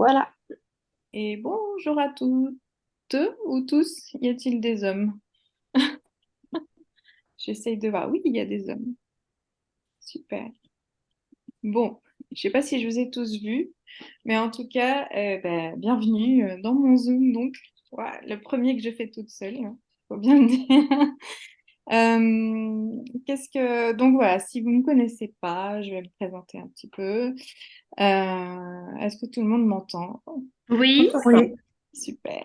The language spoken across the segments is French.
Voilà. Et bonjour à toutes ou tous, y a-t-il des hommes? J'essaye de voir. Oui, il y a des hommes. Super. Bon, je sais pas si je vous ai tous vus, mais en tout cas, bienvenue dans mon Zoom. Donc, voilà, le premier que je fais toute seule, hein, faut bien le dire. Donc voilà, si vous ne me connaissez pas, je vais me présenter un petit peu. Est-ce que tout le monde m'entend? Oui, Oui, oui. Super.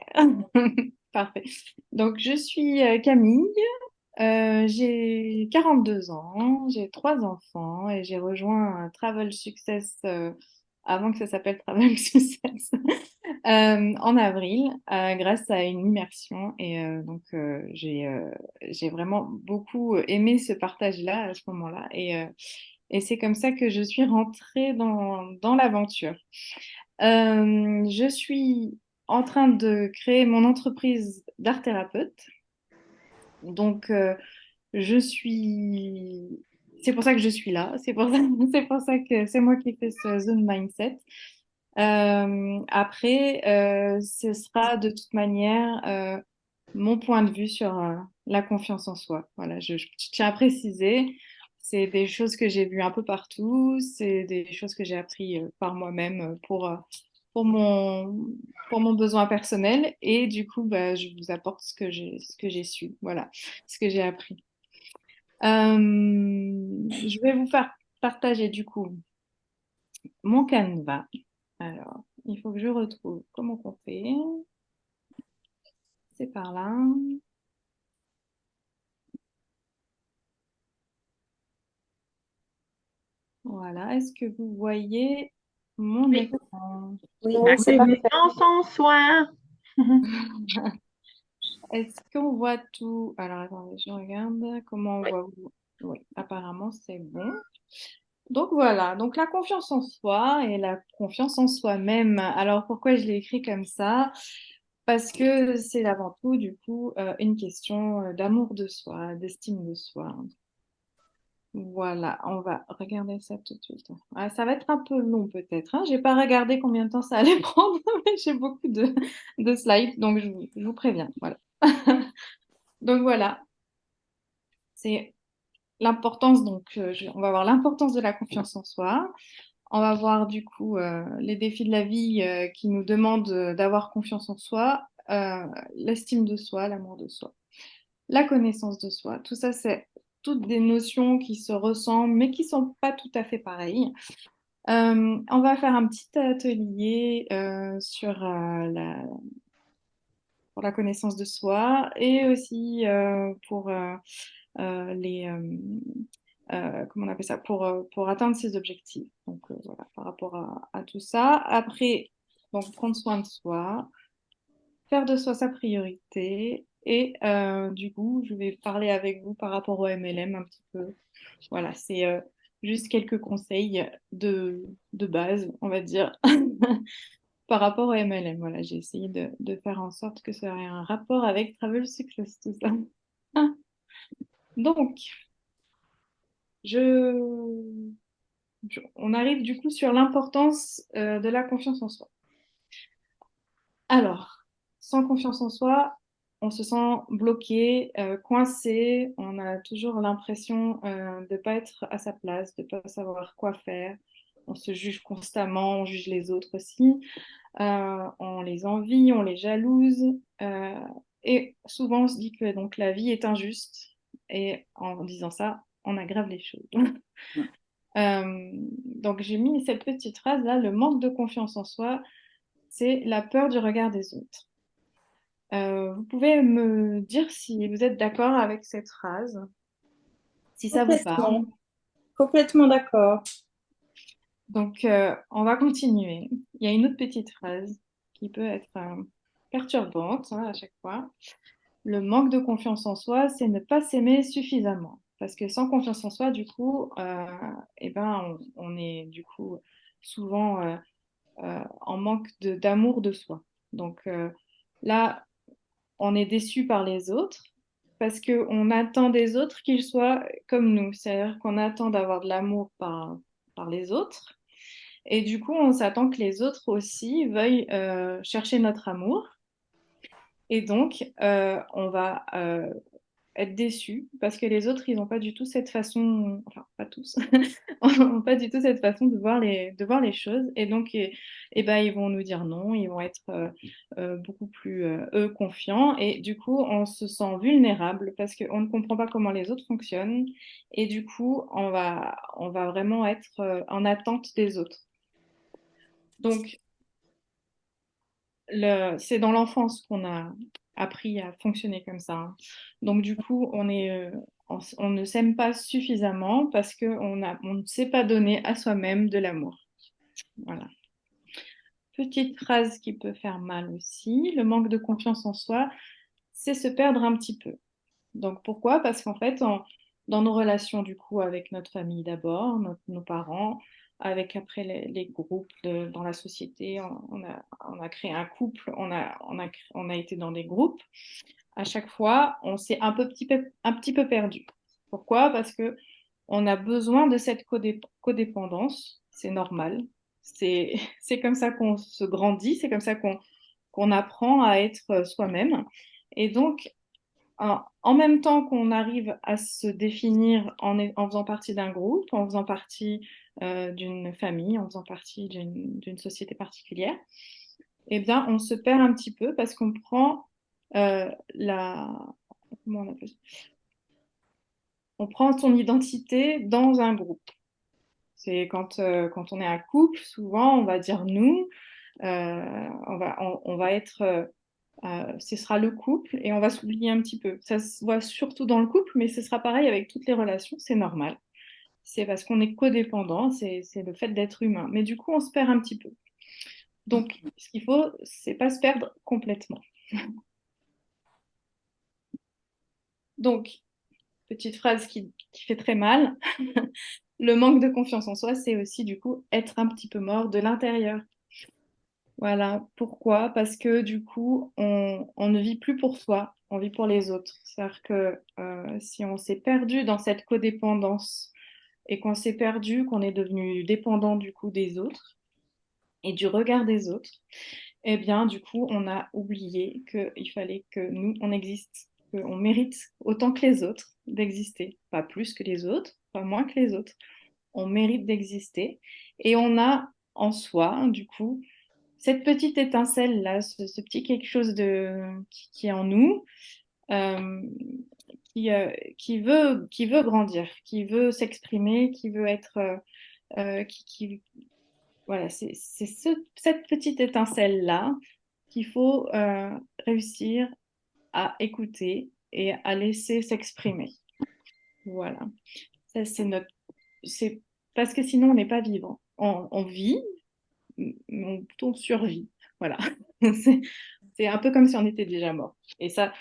Parfait. Donc, je suis Camille. J'ai 42 ans, j'ai trois enfants et j'ai rejoint Travel Success avant que ça s'appelle Travel Success en avril grâce à une immersion j'ai vraiment beaucoup aimé ce partage-là à ce moment-là et c'est comme ça que je suis rentrée dans l'aventure. Je suis en train de créer mon entreprise d'art thérapeute. Donc, je suis... C'est pour ça que je suis là. C'est pour ça que c'est moi qui fais ce Zone Mindset. Après, ce sera de toute manière mon point de vue sur la confiance en soi. Voilà, je tiens à préciser. C'est des choses que j'ai vues un peu partout. C'est des choses que j'ai appris par moi-même pour pour mon besoin personnel. Et du coup, bah, je vous apporte ce que j'ai su. Voilà, ce que j'ai appris. Je vais vous faire partager du coup mon canevas. Alors, il faut que je retrouve comment on fait. C'est par là. Voilà. Est-ce que vous voyez mon oui. écran? Oui, La c'est parfait. connaissance en soi. Est-ce qu'on voit tout? Alors, attendez, je regarde comment on voit. Oui, apparemment, c'est bon. Donc voilà, donc la confiance en soi et la confiance en soi-même. Alors pourquoi je l'ai écrit comme ça? Parce que c'est avant tout, du coup, une question d'amour de soi, d'estime de soi. Voilà, on va regarder ça tout de suite. Ah, ça va être un peu long peut-être, hein. J'ai pas regardé combien de temps ça allait prendre, mais j'ai beaucoup de slides, donc je vous préviens. Voilà. Donc voilà, c'est l'importance. On va voir l'importance de la confiance en soi. On va voir du coup les défis de la vie qui nous demandent d'avoir confiance en soi, l'estime de soi, l'amour de soi, la connaissance de soi. Tout ça, c'est toutes des notions qui se ressemblent, mais qui sont pas tout à fait pareilles. On va faire un petit atelier pour la connaissance de soi et aussi pour comment on appelle ça, pour atteindre ses objectifs. Donc voilà, par rapport à tout ça. Après, donc prendre soin de soi, faire de soi sa priorité. Et du coup, je vais parler avec vous par rapport au MLM un petit peu. Voilà, c'est juste quelques conseils de base, on va dire, par rapport au MLM. Voilà, j'ai essayé de faire en sorte que ça ait un rapport avec Travel Success, tout ça. Donc, je, on arrive du coup sur l'importance de la confiance en soi. Alors, sans confiance en soi, on se sent bloqué, coincé, on a toujours l'impression de ne pas être à sa place, de ne pas savoir quoi faire. On se juge constamment, on juge les autres aussi. On les envie, on les jalouse. Et souvent, on se dit que donc, la vie est injuste. Et en disant ça, on aggrave les choses. Donc j'ai mis cette petite phrase là, le manque de confiance en soi, c'est la peur du regard des autres. Vous pouvez me dire si vous êtes d'accord avec cette phrase, si ça vous parle. Complètement. Complètement d'accord. Donc on va continuer. Il y a une autre petite phrase qui peut être perturbante hein, à chaque fois. Le manque de confiance en soi, c'est ne pas s'aimer suffisamment. Parce que sans confiance en soi, du coup, on est du coup souvent en manque d'amour de soi. Donc là, on est déçu par les autres parce qu'on attend des autres qu'ils soient comme nous. C'est-à-dire qu'on attend d'avoir de l'amour par les autres. Et du coup, on s'attend que les autres aussi veuillent chercher notre amour. Et donc, on va être déçus parce que les autres, ils n'ont pas du tout cette façon, enfin, pas tous, n'ont pas du tout cette façon de voir les choses. Et donc, ben, ils vont nous dire non, ils vont être beaucoup plus, eux, confiants. Et du coup, on se sent vulnérable parce qu'on ne comprend pas comment les autres fonctionnent. Et du coup, on va vraiment être en attente des autres. Donc, c'est dans l'enfance qu'on a appris à fonctionner comme ça, hein. Donc du coup, on ne s'aime pas suffisamment parce on ne sait pas donner à soi-même de l'amour. Voilà. Petite phrase qui peut faire mal aussi, le manque de confiance en soi, c'est se perdre un petit peu. Donc pourquoi? Parce qu'en fait, dans nos relations du coup avec notre famille d'abord, nos parents, avec après les groupes dans la société, on a créé un couple, on a été dans des groupes. À chaque fois, on s'est un petit peu perdu. Pourquoi? Parce que on a besoin de cette codépendance, c'est normal. C'est comme ça qu'on se grandit, c'est comme ça qu'on apprend à être soi-même. Et donc, en même temps qu'on arrive à se définir en faisant partie d'un groupe, en faisant partie d'une famille, en faisant partie d'une société particulière, eh bien, on se perd un petit peu parce qu'on prend la... Comment on appelle ça. On prend son identité dans un groupe. C'est quand on est un couple, souvent, on va dire nous, on va être ce sera le couple et on va s'oublier un petit peu. Ça se voit surtout dans le couple, mais ce sera pareil avec toutes les relations, c'est normal. C'est parce qu'on est codépendant, c'est le fait d'être humain. Mais du coup, on se perd un petit peu. Donc, ce qu'il faut, c'est pas se perdre complètement. Donc, petite phrase qui fait très mal, le manque de confiance en soi, c'est aussi du coup être un petit peu mort de l'intérieur. Voilà, pourquoi? Parce que du coup, on ne vit plus pour soi, on vit pour les autres. C'est-à-dire que si on s'est perdu dans cette codépendance et qu'on s'est perdu, qu'on est devenu dépendant du coup des autres et du regard des autres, eh bien du coup, on a oublié qu'il fallait que nous, on existe, qu'on mérite autant que les autres d'exister, pas plus que les autres, pas moins que les autres. On mérite d'exister et on a en soi, du coup, cette petite étincelle-là, ce petit quelque chose qui est en nous, euh, qui veut grandir, qui veut s'exprimer, qui veut être, voilà, c'est cette petite étincelle-là qu'il faut réussir à écouter et à laisser s'exprimer. Voilà, ça c'est parce que sinon on n'est pas vivant. On vit, mais on survit. Voilà. C'est c'est un peu comme si on était déjà mort. Et ça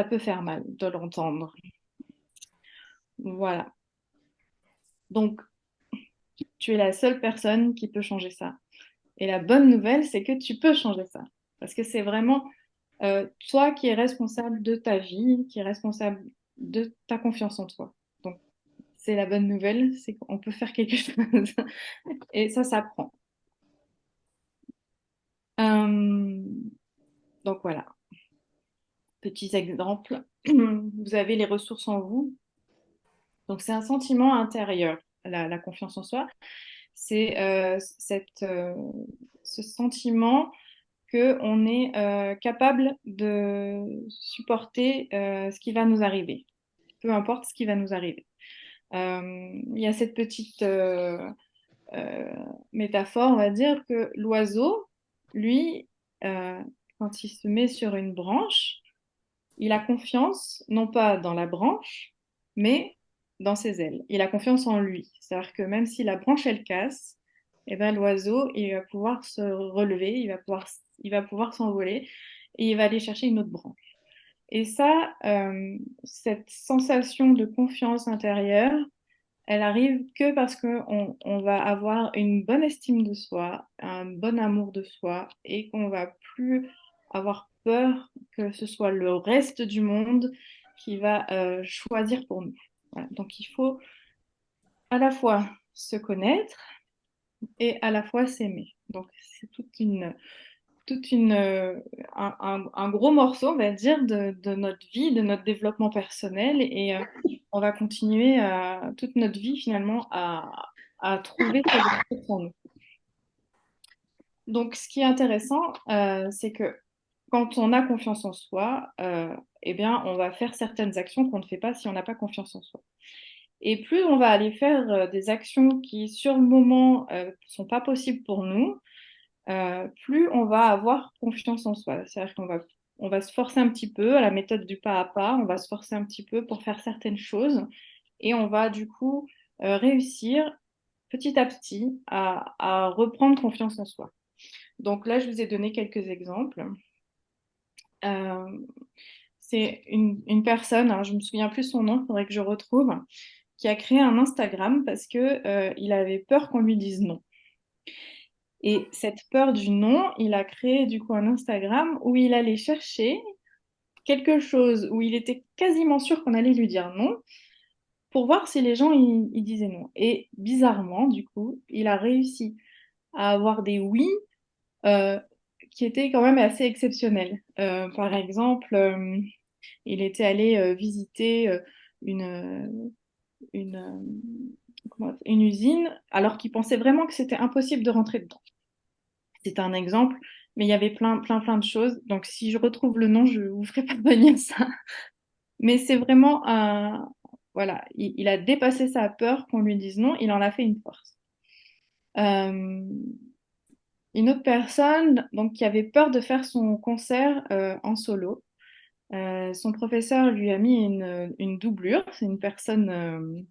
peut faire mal de l'entendre. Voilà. Donc, tu es la seule personne qui peut changer ça. Et la bonne nouvelle, c'est que tu peux changer ça. Parce que c'est vraiment toi qui es responsable de ta vie, qui est responsable de ta confiance en toi. Donc, c'est la bonne nouvelle, c'est qu'on peut faire quelque chose. Et ça s'apprend. Euh, donc voilà, petits exemples. Vous avez les ressources en vous. Donc c'est un sentiment intérieur, la confiance en soi. C'est ce sentiment qu'on est capable de supporter ce qui va nous arriver, peu importe ce qui va nous arriver. Il y a cette petite euh, métaphore, on va dire que l'oiseau, lui, euh, quand il se met sur une branche, il a confiance non pas dans la branche, mais dans ses ailes. Il a confiance en lui. C'est-à-dire que même si la branche, elle casse, eh ben, l'oiseau, il va pouvoir se relever, il va pouvoir s'envoler et il va aller chercher une autre branche. Et ça, cette sensation de confiance intérieure, elle arrive que parce on va avoir une bonne estime de soi, un bon amour de soi et qu'on va plus avoir peur que ce soit le reste du monde qui va choisir pour nous. Voilà. Donc il faut à la fois se connaître, et à la fois s'aimer. Donc, c'est toute une, un gros morceau, on va dire, de notre vie, de notre développement personnel. Et on va continuer toute notre vie, finalement, à trouver ces ressources en nous. Donc, ce qui est intéressant, c'est que quand on a confiance en soi, eh bien, on va faire certaines actions qu'on ne fait pas si on n'a pas confiance en soi. Et plus on va aller faire des actions qui, sur le moment, sont pas possibles pour nous, plus on va avoir confiance en soi. C'est-à-dire on va se forcer un petit peu à la méthode du pas à pas, on va se forcer un petit peu pour faire certaines choses et on va du coup réussir petit à petit à reprendre confiance en soi. Donc là, je vous ai donné quelques exemples. Euh, c'est une personne, alors je me souviens plus son nom, il faudrait que je retrouve, qui a créé un Instagram parce que il avait peur qu'on lui dise non. Et cette peur du non, il a créé du coup un Instagram où il allait chercher quelque chose où il était quasiment sûr qu'on allait lui dire non pour voir si les gens ils disaient non. Et bizarrement, du coup, il a réussi à avoir des oui euh, qui étaient quand même assez exceptionnels. Par exemple, il était allé visiter une, une, une usine alors qu'il pensait vraiment que c'était impossible de rentrer dedans. C'est un exemple, mais il y avait plein de choses. Donc, si je retrouve le nom, je vous ferai parvenir ça. Mais c'est vraiment un... Voilà, il a dépassé sa peur qu'on lui dise non, il en a fait une force. Euh, une autre personne donc, qui avait peur de faire son concert en solo, son professeur lui a mis une doublure. C'est une personne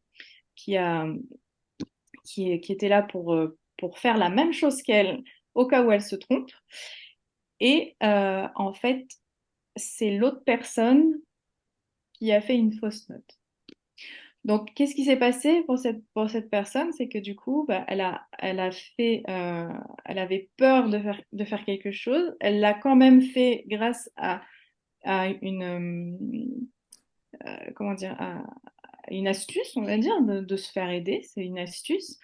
qui a, qui était là pour faire la même chose qu'elle au cas où elle se trompe. Et en fait, c'est l'autre personne qui a fait une fausse note. Donc, qu'est-ce qui s'est passé pour cette personne? C'est que du coup, bah, elle a fait, elle avait peur de faire quelque chose. Elle l'a quand même fait grâce à une, comment dire, à une astuce, on va dire, de se faire aider. C'est une astuce.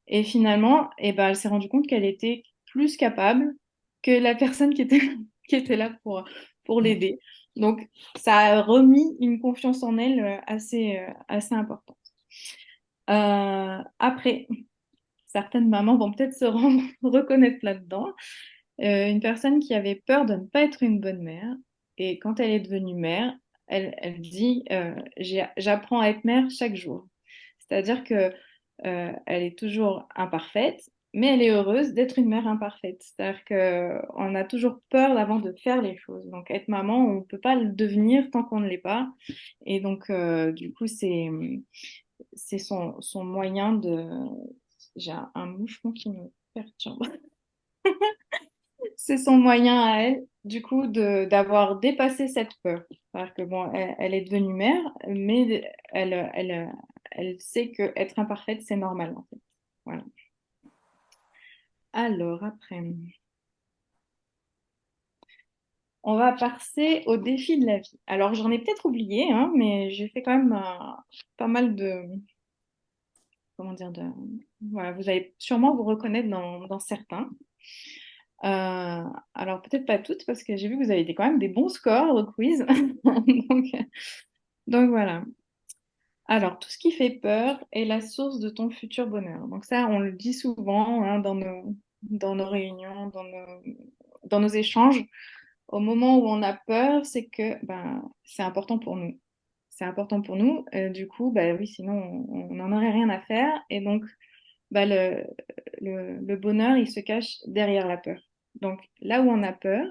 Et finalement, eh ben, elle s'est rendue compte qu'elle était plus capable que la personne qui était là pour l'aider. Donc, ça a remis une confiance en elle assez importante. Après, certaines mamans vont peut-être reconnaître là-dedans. Une personne qui avait peur de ne pas être une bonne mère, et quand elle est devenue mère, elle dit j'apprends à être mère chaque jour. C'est-à-dire que elle est toujours imparfaite, mais elle est heureuse d'être une mère imparfaite. C'est-à-dire qu'on a toujours peur avant de faire les choses. Donc être maman, on ne peut pas le devenir tant qu'on ne l'est pas. Et donc du coup, c'est son moyen de... J'ai un moucheron qui me perturbe. C'est son moyen à elle, du coup, d'avoir dépassé cette peur. C'est-à-dire que bon, elle est devenue mère, mais elle sait que être imparfaite, c'est normal, en fait. Voilà. Alors, après, on va passer au défi de la vie. Alors, j'en ai peut-être oublié, hein, mais j'ai fait quand même pas mal de... Comment dire de... Voilà, vous allez sûrement vous reconnaître dans certains. Euh, alors, peut-être pas toutes, parce que j'ai vu que vous avez quand même des bons scores au quiz. Donc, donc voilà. Alors, tout ce qui fait peur est la source de ton futur bonheur. Donc ça, on le dit souvent hein, dans nos réunions, dans nos échanges. Au moment où on a peur, c'est que ben, c'est important pour nous. C'est important pour nous. Du coup, bah, oui, sinon, on n'en aurait rien à faire. Et donc, bah, le bonheur, il se cache derrière la peur. Donc, là où on a peur,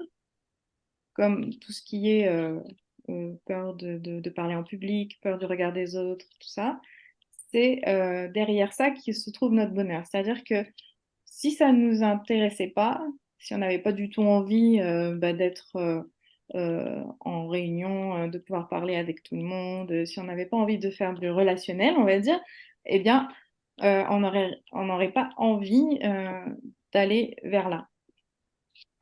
comme tout ce qui est peur de parler en public, peur du regard des autres, tout ça, c'est derrière ça qui se trouve notre bonheur. C'est-à-dire que si ça ne nous intéressait pas, si on n'avait pas du tout envie bah, d'être en réunion, de pouvoir parler avec tout le monde, si on n'avait pas envie de faire du relationnel, on va dire, eh bien, on n'aurait pas envie d'aller vers là.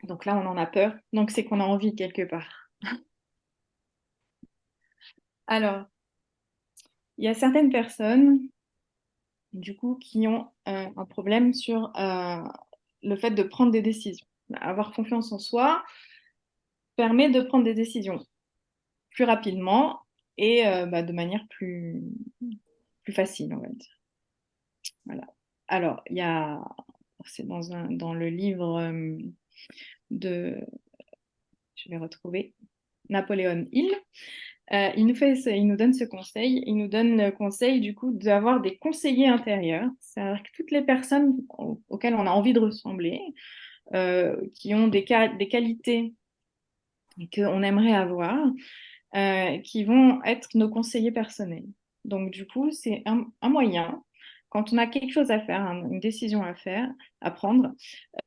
Donc là, on en a peur, donc c'est qu'on a envie quelque part. Alors, il y a certaines personnes du coup, qui ont un problème sur le fait de prendre des décisions. Avoir confiance en soi permet de prendre des décisions plus rapidement et de manière plus facile, on va dire. Voilà. Alors, c'est dans le livre de, je vais retrouver, Napoléon Hill. Il nous donne ce conseil. Il nous donne le conseil, du coup, d'avoir des conseillers intérieurs. C'est-à-dire que toutes les personnes auxquelles on a envie de ressembler, qui ont des qualités qu'on aimerait avoir, qui vont être nos conseillers personnels. Donc, du coup, c'est un moyen, quand on a quelque chose à faire, une décision à faire, à prendre,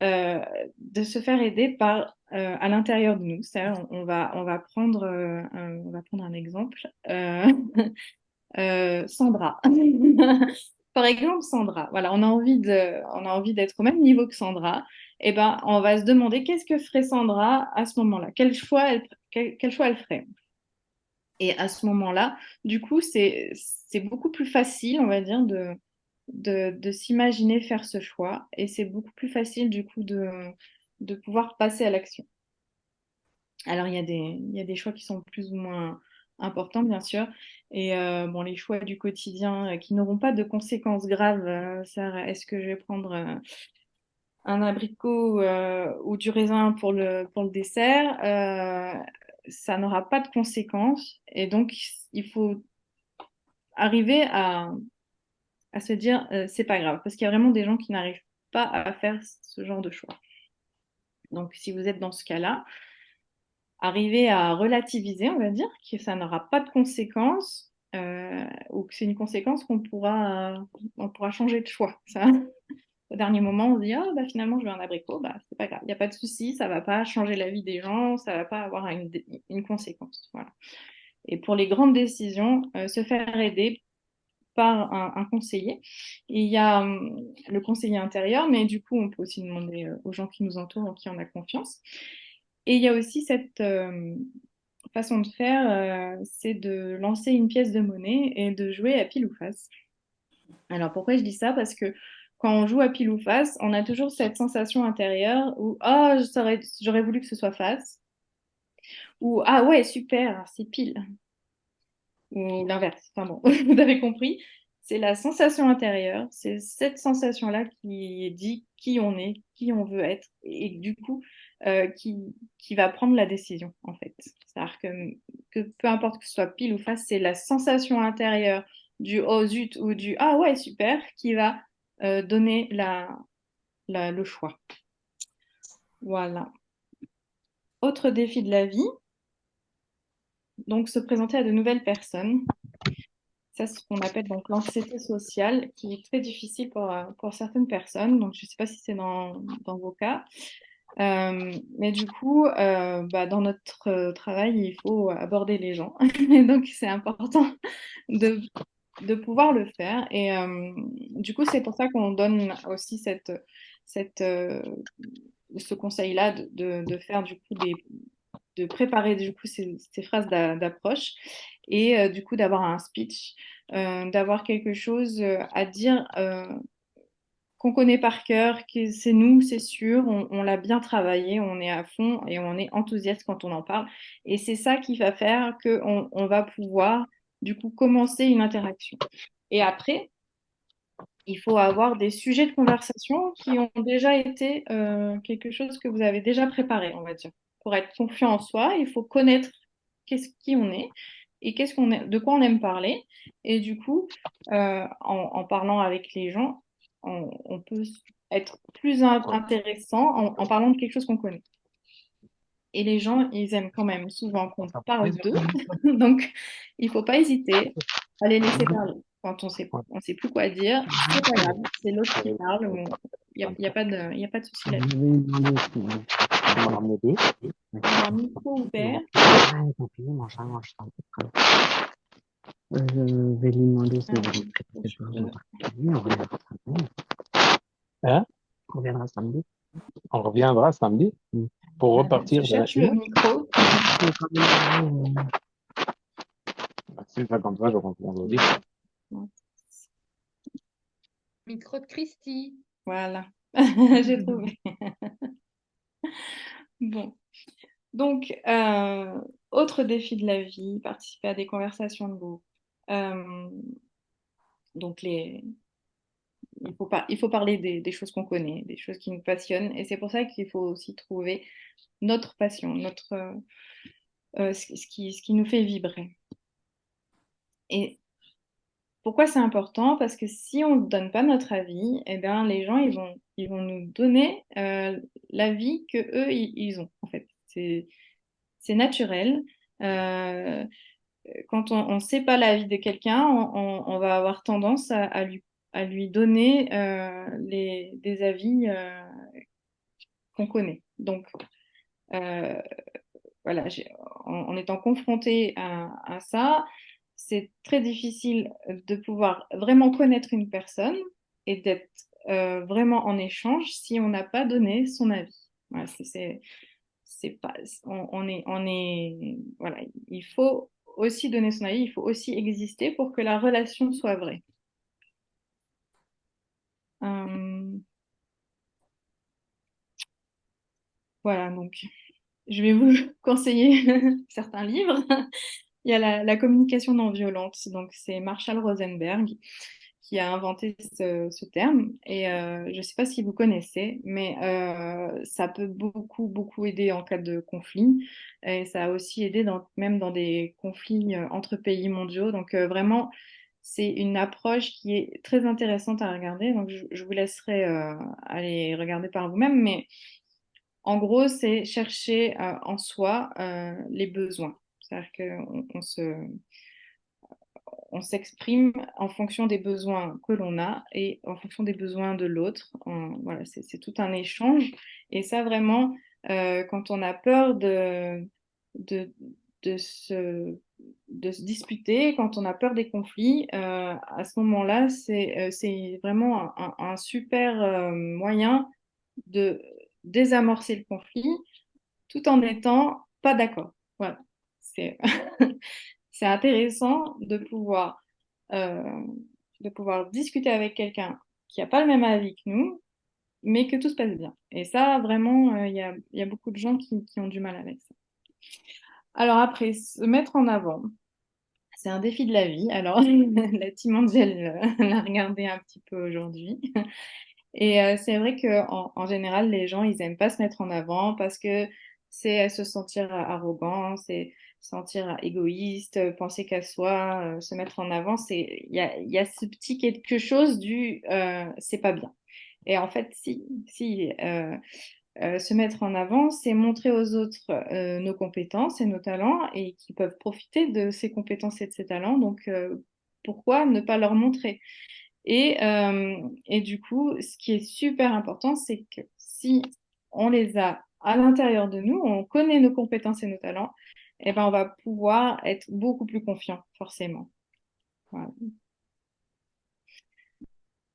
euh, de se faire aider par à l'intérieur de nous. C'est-à-dire, on va prendre un exemple. Sandra. Par exemple, Sandra. Voilà, on a envie d'être au même niveau que Sandra. Et ben, on va se demander qu'est-ce que ferait Sandra à ce moment-là? Quel choix elle ferait? Et à ce moment-là, du coup, c'est beaucoup plus facile, on va dire, de s'imaginer faire ce choix. Et c'est beaucoup plus facile, du coup, de pouvoir passer à l'action. Alors, il y a des choix qui sont plus ou moins importants, bien sûr. Et bon, les choix du quotidien qui n'auront pas de conséquences graves, est-ce que je vais prendre un abricot ou du raisin pour le dessert? Ça n'aura pas de conséquences. Et donc, il faut arriver à se dire, c'est pas grave. Parce qu'il y a vraiment des gens qui n'arrivent pas à faire ce genre de choix. Donc, si vous êtes dans ce cas-là, arriver à relativiser, on va dire, que ça n'aura pas de conséquences ou que c'est une conséquence on pourra changer de choix. Ça, au dernier moment, on se dit, ah, bah, finalement, je veux un abricot, bah, c'est pas grave, il n'y a pas de souci, ça va pas changer la vie des gens, ça va pas avoir une conséquence. Voilà. Et pour les grandes décisions, se faire aider par un conseiller. Et il y a le conseiller intérieur, mais du coup, on peut aussi demander aux gens qui nous entourent, en qui on a confiance. Et il y a aussi cette façon de faire, c'est de lancer une pièce de monnaie et de jouer à pile ou face. Alors pourquoi je dis ça? Parce que quand on joue à pile ou face, on a toujours cette sensation intérieure où ah, j'aurais voulu que ce soit face, ou ah ouais, super, c'est pile, ou l'inverse. Enfin bon, vous avez compris. C'est la sensation intérieure, c'est cette sensation-là qui dit qui on est, qui on veut être, et du coup, qui va prendre la décision, en fait. C'est-à-dire que peu importe que ce soit pile ou face, c'est la sensation intérieure du oh zut ou du ah ouais, super, qui va donner le choix. Voilà. Autre défi de la vie, donc se présenter à de nouvelles personnes. Ça, c'est ce qu'on appelle donc l'anxiété sociale, qui est très difficile pour certaines personnes. Donc, je ne sais pas si c'est dans vos cas. Mais du coup, dans notre travail, il faut aborder les gens. Et donc, c'est important de, de pouvoir le faire. Et du coup, c'est pour ça qu'on donne aussi cette, euh, ce conseil-là de faire du coup de préparer du coup ces phrases d'approche et du coup d'avoir un speech, d'avoir quelque chose à dire qu'on connaît par cœur, que c'est nous, c'est sûr, on l'a bien travaillé, on est à fond et on est enthousiaste quand on en parle. Et c'est ça qui va faire qu'on va pouvoir du coup commencer une interaction. Et après, il faut avoir des sujets de conversation qui ont déjà été quelque chose que vous avez déjà préparé, on va dire. Pour être confiant en soi, il faut connaître qui on est et de quoi on aime parler. Et du coup, en parlant avec les gens, on peut être plus intéressant en parlant de quelque chose qu'on connaît. Et les gens, ils aiment quand même souvent qu'on parle d'eux. Donc, il ne faut pas hésiter à les laisser parler. Quand on sait plus quoi dire, c'est pas grave, c'est l'autre qui parle. Y a pas de souci Je là-dessus. vais demander si on va ramener deux. Alors, micro ouvert. Ah, tant pis, mange ça. Je vais lui demander si elle veut rentrer quelque chose en particulier. On reviendra samedi. Hein? On reviendra samedi. On reviendra samedi pour Je repartir de cherche le micro. C'est ça comme ça, je comprends. Micro de Christy. Voilà, j'ai trouvé. Bon, donc, autre défi de la vie, participer à des conversations de groupe. Euh, donc, il faut parler des choses qu'on connaît, des choses qui nous passionnent. Et c'est pour ça qu'il faut aussi trouver notre passion, ce qui nous fait vibrer. Et pourquoi c'est important? Parce que si on ne donne pas notre avis, eh bien, les gens, ils vont nous donner l'avis que eux, ils ont, en fait. C'est naturel. Euh, Quand on ne sait pas l'avis de quelqu'un, on va avoir tendance à lui donner des avis qu'on connaît. Donc, euh, voilà, en étant confronté à ça, c'est très difficile de pouvoir vraiment connaître une personne et d'être vraiment en échange si on n'a pas donné son avis. Voilà, c'est pas, voilà, il faut aussi donner son avis, il faut aussi exister pour que la relation soit vraie. Euh, voilà, donc je vais vous conseiller certains livres. Il y a la communication non violente, donc c'est Marshall Rosenberg qui a inventé ce terme. Et je ne sais pas si vous connaissez, mais ça peut beaucoup aider en cas de conflit. Et ça a aussi aidé même dans des conflits entre pays mondiaux. Donc vraiment, c'est une approche qui est très intéressante à regarder. Donc je vous laisserai aller regarder par vous-même. Mais en gros, c'est chercher en soi les besoins. C'est-à-dire on s'exprime en fonction des besoins que l'on a et en fonction des besoins de l'autre. Voilà, c'est tout un échange. Et ça, vraiment, quand on a peur de, de se, de se disputer, quand on a peur des conflits, à ce moment-là, c'est vraiment un super moyen de désamorcer le conflit tout en n'étant pas d'accord. Voilà. C'est c'est intéressant euh, de pouvoir discuter avec quelqu'un qui n'a pas le même avis que nous, mais que tout se passe bien. Et ça, vraiment, il y a beaucoup de gens qui ont du mal avec ça. Alors après, se mettre en avant, c'est un défi de la vie. Alors, la team Angel l'a regardé un petit peu aujourd'hui. Et c'est vrai en général, les gens, ils aiment pas se mettre en avant parce que c'est se sentir arrogant, c'est se sentir égoïste, penser qu'à soi, se mettre en avant, il y a ce petit quelque chose du c'est pas bien. Et en fait, si se mettre en avant, c'est montrer aux autres nos compétences et nos talents et qui peuvent profiter de ces compétences et de ces talents. Donc, pourquoi ne pas leur montrer? Et du coup, ce qui est super important, c'est que si on les a à l'intérieur de nous, on connaît nos compétences et nos talents, eh ben, on va pouvoir être beaucoup plus confiant, forcément. Voilà.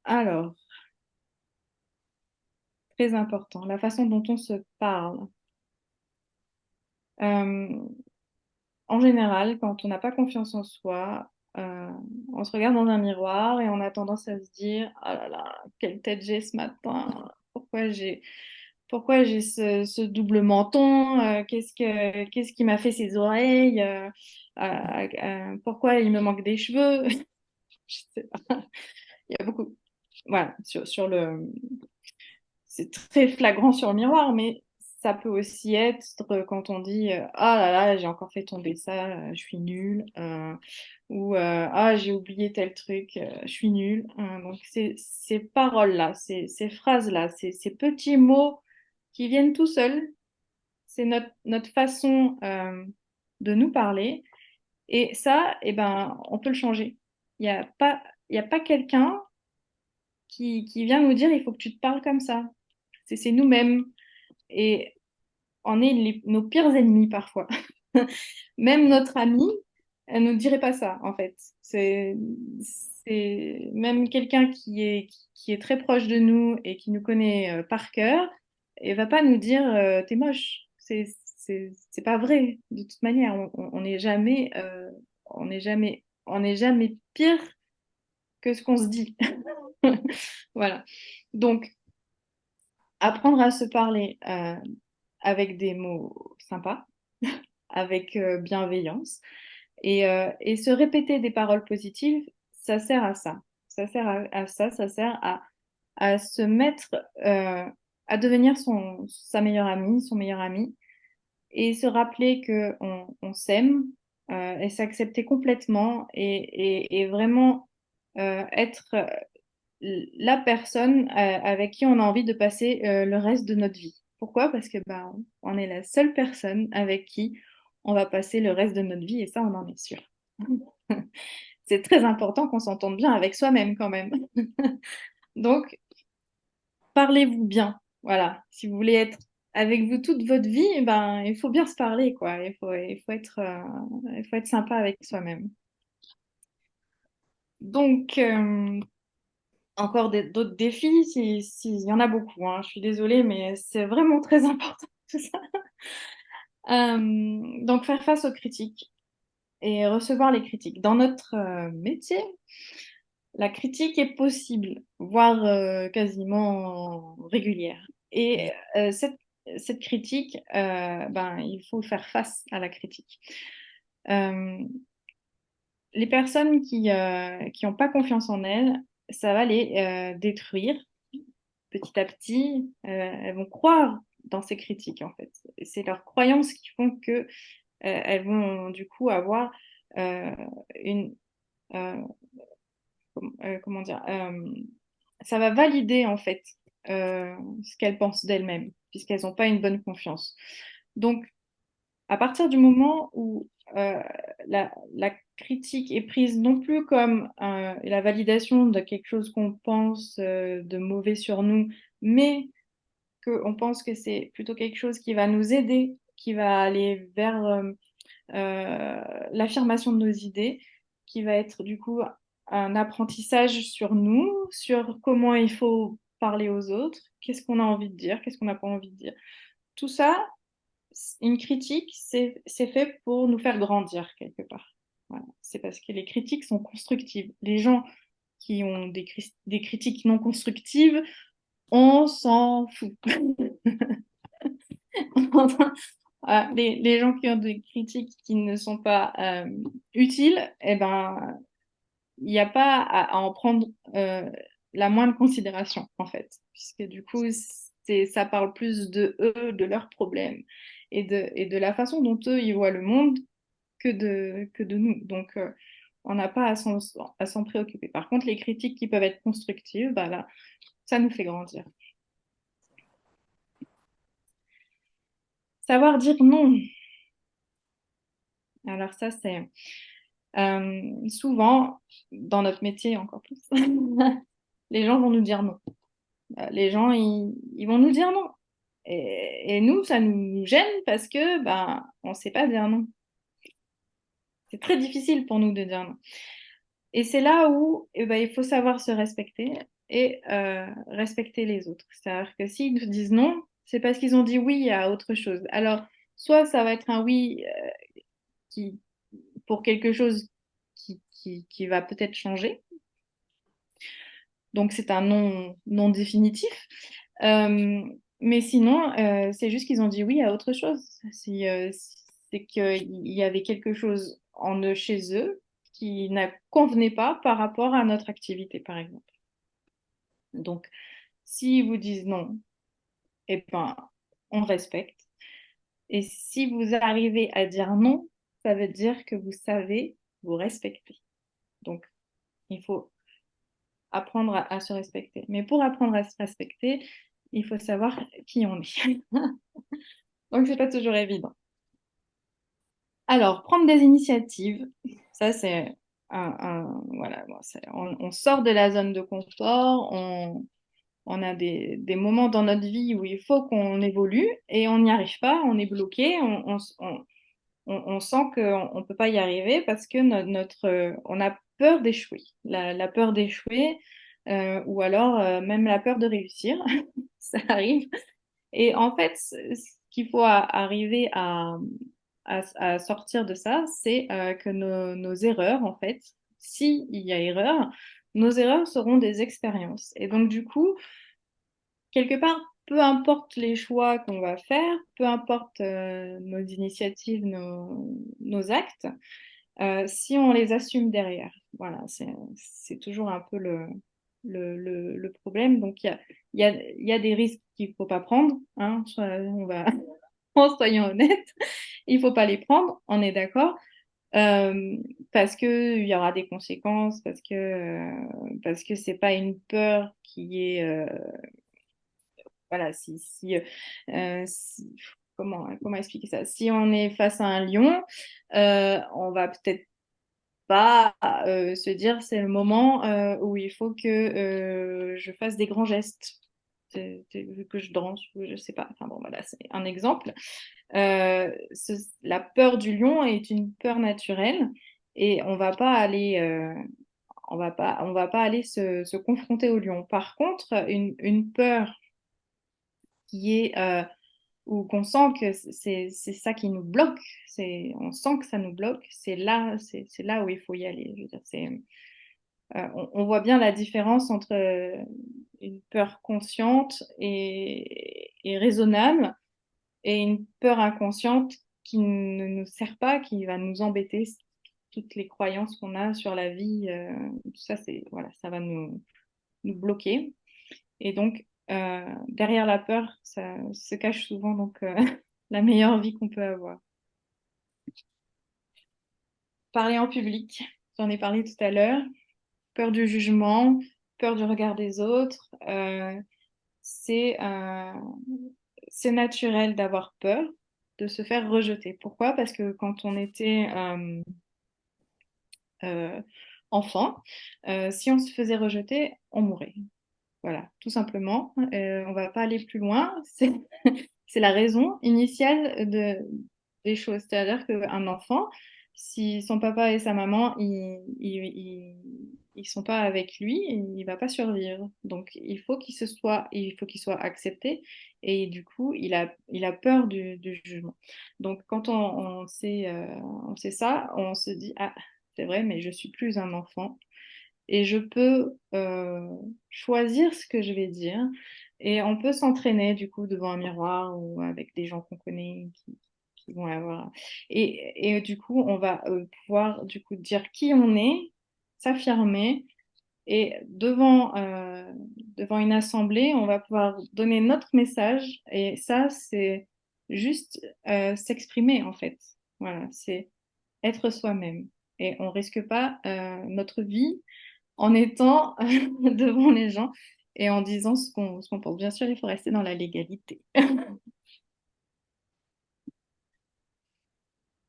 Alors, très important, la façon dont on se parle. Euh, En général, quand on n'a pas confiance en soi, on se regarde dans un miroir et on a tendance à se dire, ah là là, quelle tête j'ai ce matin, pourquoi j'ai ce double menton, qu'est-ce qui m'a fait ces oreilles, pourquoi il me manque des cheveux. Je sais pas. Il y a beaucoup, voilà, sur c'est très flagrant sur le miroir, mais ça peut aussi être quand on dit ah là là, j'ai encore fait tomber ça, je suis nulle, ou ah, j'ai oublié tel truc, je suis nulle. Donc, ces paroles-là, ces phrases-là, ces petits mots qui viennent tout seuls, c'est notre façon de nous parler. Et ça, eh ben, on peut le changer. Il y a pas quelqu'un qui vient nous dire il faut que tu te parles comme ça. C'est nous-mêmes. Et on est nos pires ennemis parfois. Même notre ami, elle ne dirait pas ça, en fait. C'est même quelqu'un qui est très proche de nous et qui nous connaît par cœur, et va pas nous dire t'es moche. C'est pas vrai. De toute manière, on n'est jamais, on n'est jamais pire que ce qu'on se dit. Voilà. Donc, apprendre à se parler avec des mots sympas, avec bienveillance, et se répéter des paroles positives, ça sert à ça. Ça sert à ça, ça sert à se mettre, à devenir sa meilleure amie, son meilleur ami, et se rappeler que on s'aime, et s'accepter complètement, et vraiment être la personne avec qui on a envie de passer le reste de notre vie. Pourquoi? Parce que bah, on est la seule personne avec qui on va passer le reste de notre vie, et ça, on en est sûr. C'est très important qu'on s'entende bien avec soi-même quand même. Donc, parlez-vous bien. Voilà. Si vous voulez être avec vous toute votre vie, eh ben, il faut bien se parler, quoi. Il faut être sympa avec soi-même. Donc, encore d'autres défis, s'il y en a beaucoup, hein. Je suis désolée, mais c'est vraiment très important tout ça. Donc, faire face aux critiques et recevoir les critiques. Dans notre métier, la critique est possible, voire quasiment régulière. Et cette critique, ben, il faut faire face à la critique. Les personnes qui ont pas confiance en elles, ça va les détruire petit à petit. Elles vont croire dans ces critiques, en fait. C'est leurs croyances qui font que elles vont du coup avoir euh, une euh, comment dire, ça va valider en fait ce qu'elles pensent d'elles-mêmes, puisqu'elles n'ont pas une bonne confiance. Donc, à partir du moment où la critique est prise non plus comme la validation de quelque chose qu'on pense de mauvais sur nous, mais qu'on pense que c'est plutôt quelque chose qui va nous aider, qui va aller vers l'affirmation de nos idées, qui va être du coup un apprentissage sur nous, sur comment il faut parler aux autres, qu'est-ce qu'on a envie de dire, qu'est-ce qu'on n'a pas envie de dire. Tout ça, une critique, c'est fait pour nous faire grandir quelque part. Voilà. C'est parce que les critiques sont constructives. Les gens qui ont des critiques non constructives, on s'en fout. Les gens qui ont des critiques qui ne sont pas utiles, eh ben, il n'y a pas à en prendre la moindre considération, en fait, puisque du coup, ça parle plus de eux, de leurs problèmes, et de la façon dont eux, ils voient le monde que de nous. Donc, on n'a pas à s'en préoccuper. Par contre, les critiques qui peuvent être constructives, bah là, ça nous fait grandir. Savoir dire non. Alors ça, c'est souvent, dans notre métier encore plus, les gens vont nous dire non. Les gens, ils vont nous dire non. Et nous, ça nous gêne parce que ben, on ne sait pas dire non. C'est très difficile pour nous de dire non. Et c'est là où eh ben, il faut savoir se respecter et respecter les autres. C'est-à-dire que s'ils nous disent non, c'est parce qu'ils ont dit oui à autre chose. Alors, soit ça va être un oui qui, pour quelque chose qui va peut-être changer. Donc, c'est un non, non définitif. Mais sinon, c'est juste qu'ils ont dit oui à autre chose. C'est qu'il y avait quelque chose en eux, chez eux, qui ne convenait pas par rapport à notre activité, par exemple. Donc, s'ils vous disent non, eh ben, on respecte. Et si vous arrivez à dire non, ça veut dire que vous savez vous respecter. Donc, il faut apprendre à se respecter. Mais pour apprendre à se respecter, il faut savoir qui on est. Donc, c'est pas toujours évident. Alors, prendre des initiatives, ça c'est voilà, bon, on sort de la zone de confort, on a des moments dans notre vie où il faut qu'on évolue et on n'y arrive pas, on est bloqué, on sent qu'on ne peut pas y arriver parce que on a peur d'échouer. La peur d'échouer, ou alors même la peur de réussir, ça arrive. Et en fait, ce qu'il faut arriver à sortir de ça, c'est que nos erreurs, en fait, s'il y a erreur, nos erreurs seront des expériences. Et donc, du coup, quelque part, peu importe les choix qu'on va faire, peu importe nos initiatives, nos actes, si on les assume derrière. Voilà, c'est toujours un peu le problème. Donc, il y a des risques qu'il ne faut pas prendre. Hein, on va, en soyant honnête, il ne faut pas les prendre, on est d'accord. Euh, Parce qu'il y aura des conséquences, parce que c'est pas une peur qui est voilà, comment expliquer ça? Si on est face à un lion, on va peut-être pas se dire c'est le moment où il faut que je fasse des grands gestes, que je danse, ou je sais pas. Enfin bon, voilà, c'est un exemple. La peur du lion est une peur naturelle et on va pas aller se confronter au lion. Par contre, une peur qui est ou qu'on sent que c'est ça qui nous bloque, on sent que ça nous bloque, c'est là où il faut y aller. Je veux dire, on voit bien la différence entre une peur consciente et raisonnable et une peur inconsciente qui ne nous sert pas, qui va nous embêter. Toutes les croyances qu'on a sur la vie, tout ça, voilà, ça va nous bloquer. Et donc, derrière la peur, ça se cache souvent donc la meilleure vie qu'on peut avoir. Parler en public, j'en ai parlé tout à l'heure. Peur du jugement, peur du regard des autres. C'est euh, c'est naturel d'avoir peur de se faire rejeter. Pourquoi? Parce que quand on était euh, enfant, si on se faisait rejeter, on mourait. Voilà, tout simplement. On va pas aller plus loin. C'est la raison initiale des choses. C'est-à-dire qu'un enfant, si son papa et sa maman, ils sont pas avec lui, il va pas survivre. Donc, il faut qu'il soit accepté. Et du coup, il a peur du jugement. Donc, quand on sait ça, on se dit, ah, c'est vrai, mais je suis plus un enfant et je peux choisir ce que je vais dire. Et on peut s'entraîner du coup devant un miroir ou avec des gens qu'on connaît qui vont avoir. Et du coup, on va pouvoir du coup dire qui on est, s'affirmer. Et devant une assemblée, on va pouvoir donner notre message. Et ça, c'est juste s'exprimer en fait. Voilà, c'est être soi-même. Et on risque pas notre vie en étant devant les gens et en disant ce qu'on pense. Bien sûr, il faut rester dans la légalité.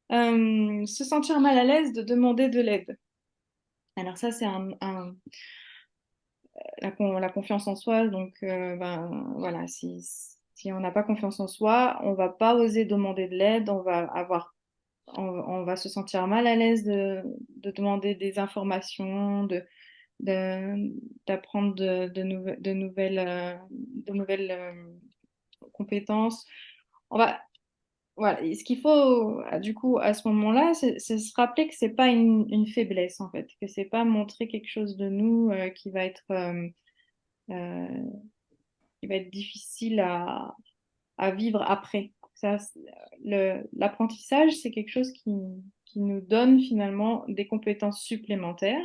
Se sentir mal à l'aise de demander de l'aide. Alors ça, c'est la confiance en soi. Donc, ben, voilà, si on n'a pas confiance en soi, on va pas oser demander de l'aide, on va se sentir mal à l'aise de demander des informations, de- d'apprendre de nouvelles compétences. On va, voilà. Et ce qu'il faut, du coup, à ce moment-là, c'est se rappeler que c'est pas une faiblesse, en fait, que c'est pas montrer quelque chose de nous euh, qui va être difficile à vivre après. L'apprentissage, c'est quelque chose qui nous donne finalement des compétences supplémentaires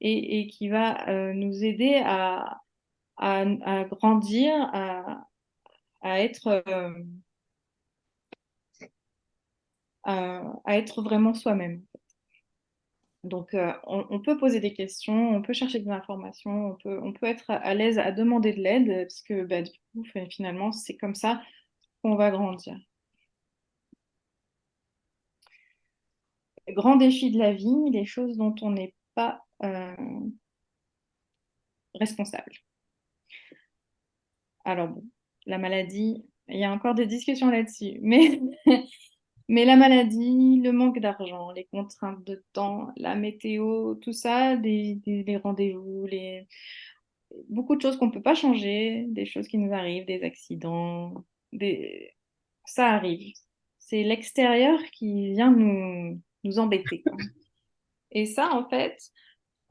et qui va nous aider à grandir, à être, à être vraiment soi-même. Donc, on peut poser des questions, on peut chercher des informations, on peut être à l'aise à demander de l'aide, parce que bah, du coup, finalement, c'est comme ça qu'on va grandir. Grand défi de la vie, les choses dont on n'est pas responsable. Alors bon, la maladie, il y a encore des discussions là-dessus, mais mais la maladie, le manque d'argent, les contraintes de temps, la météo, tout ça, les rendez-vous, beaucoup de choses qu'on ne peut pas changer, des choses qui nous arrivent, des accidents, ça arrive. C'est l'extérieur qui vient nous embêter, quoi. Et ça, en fait,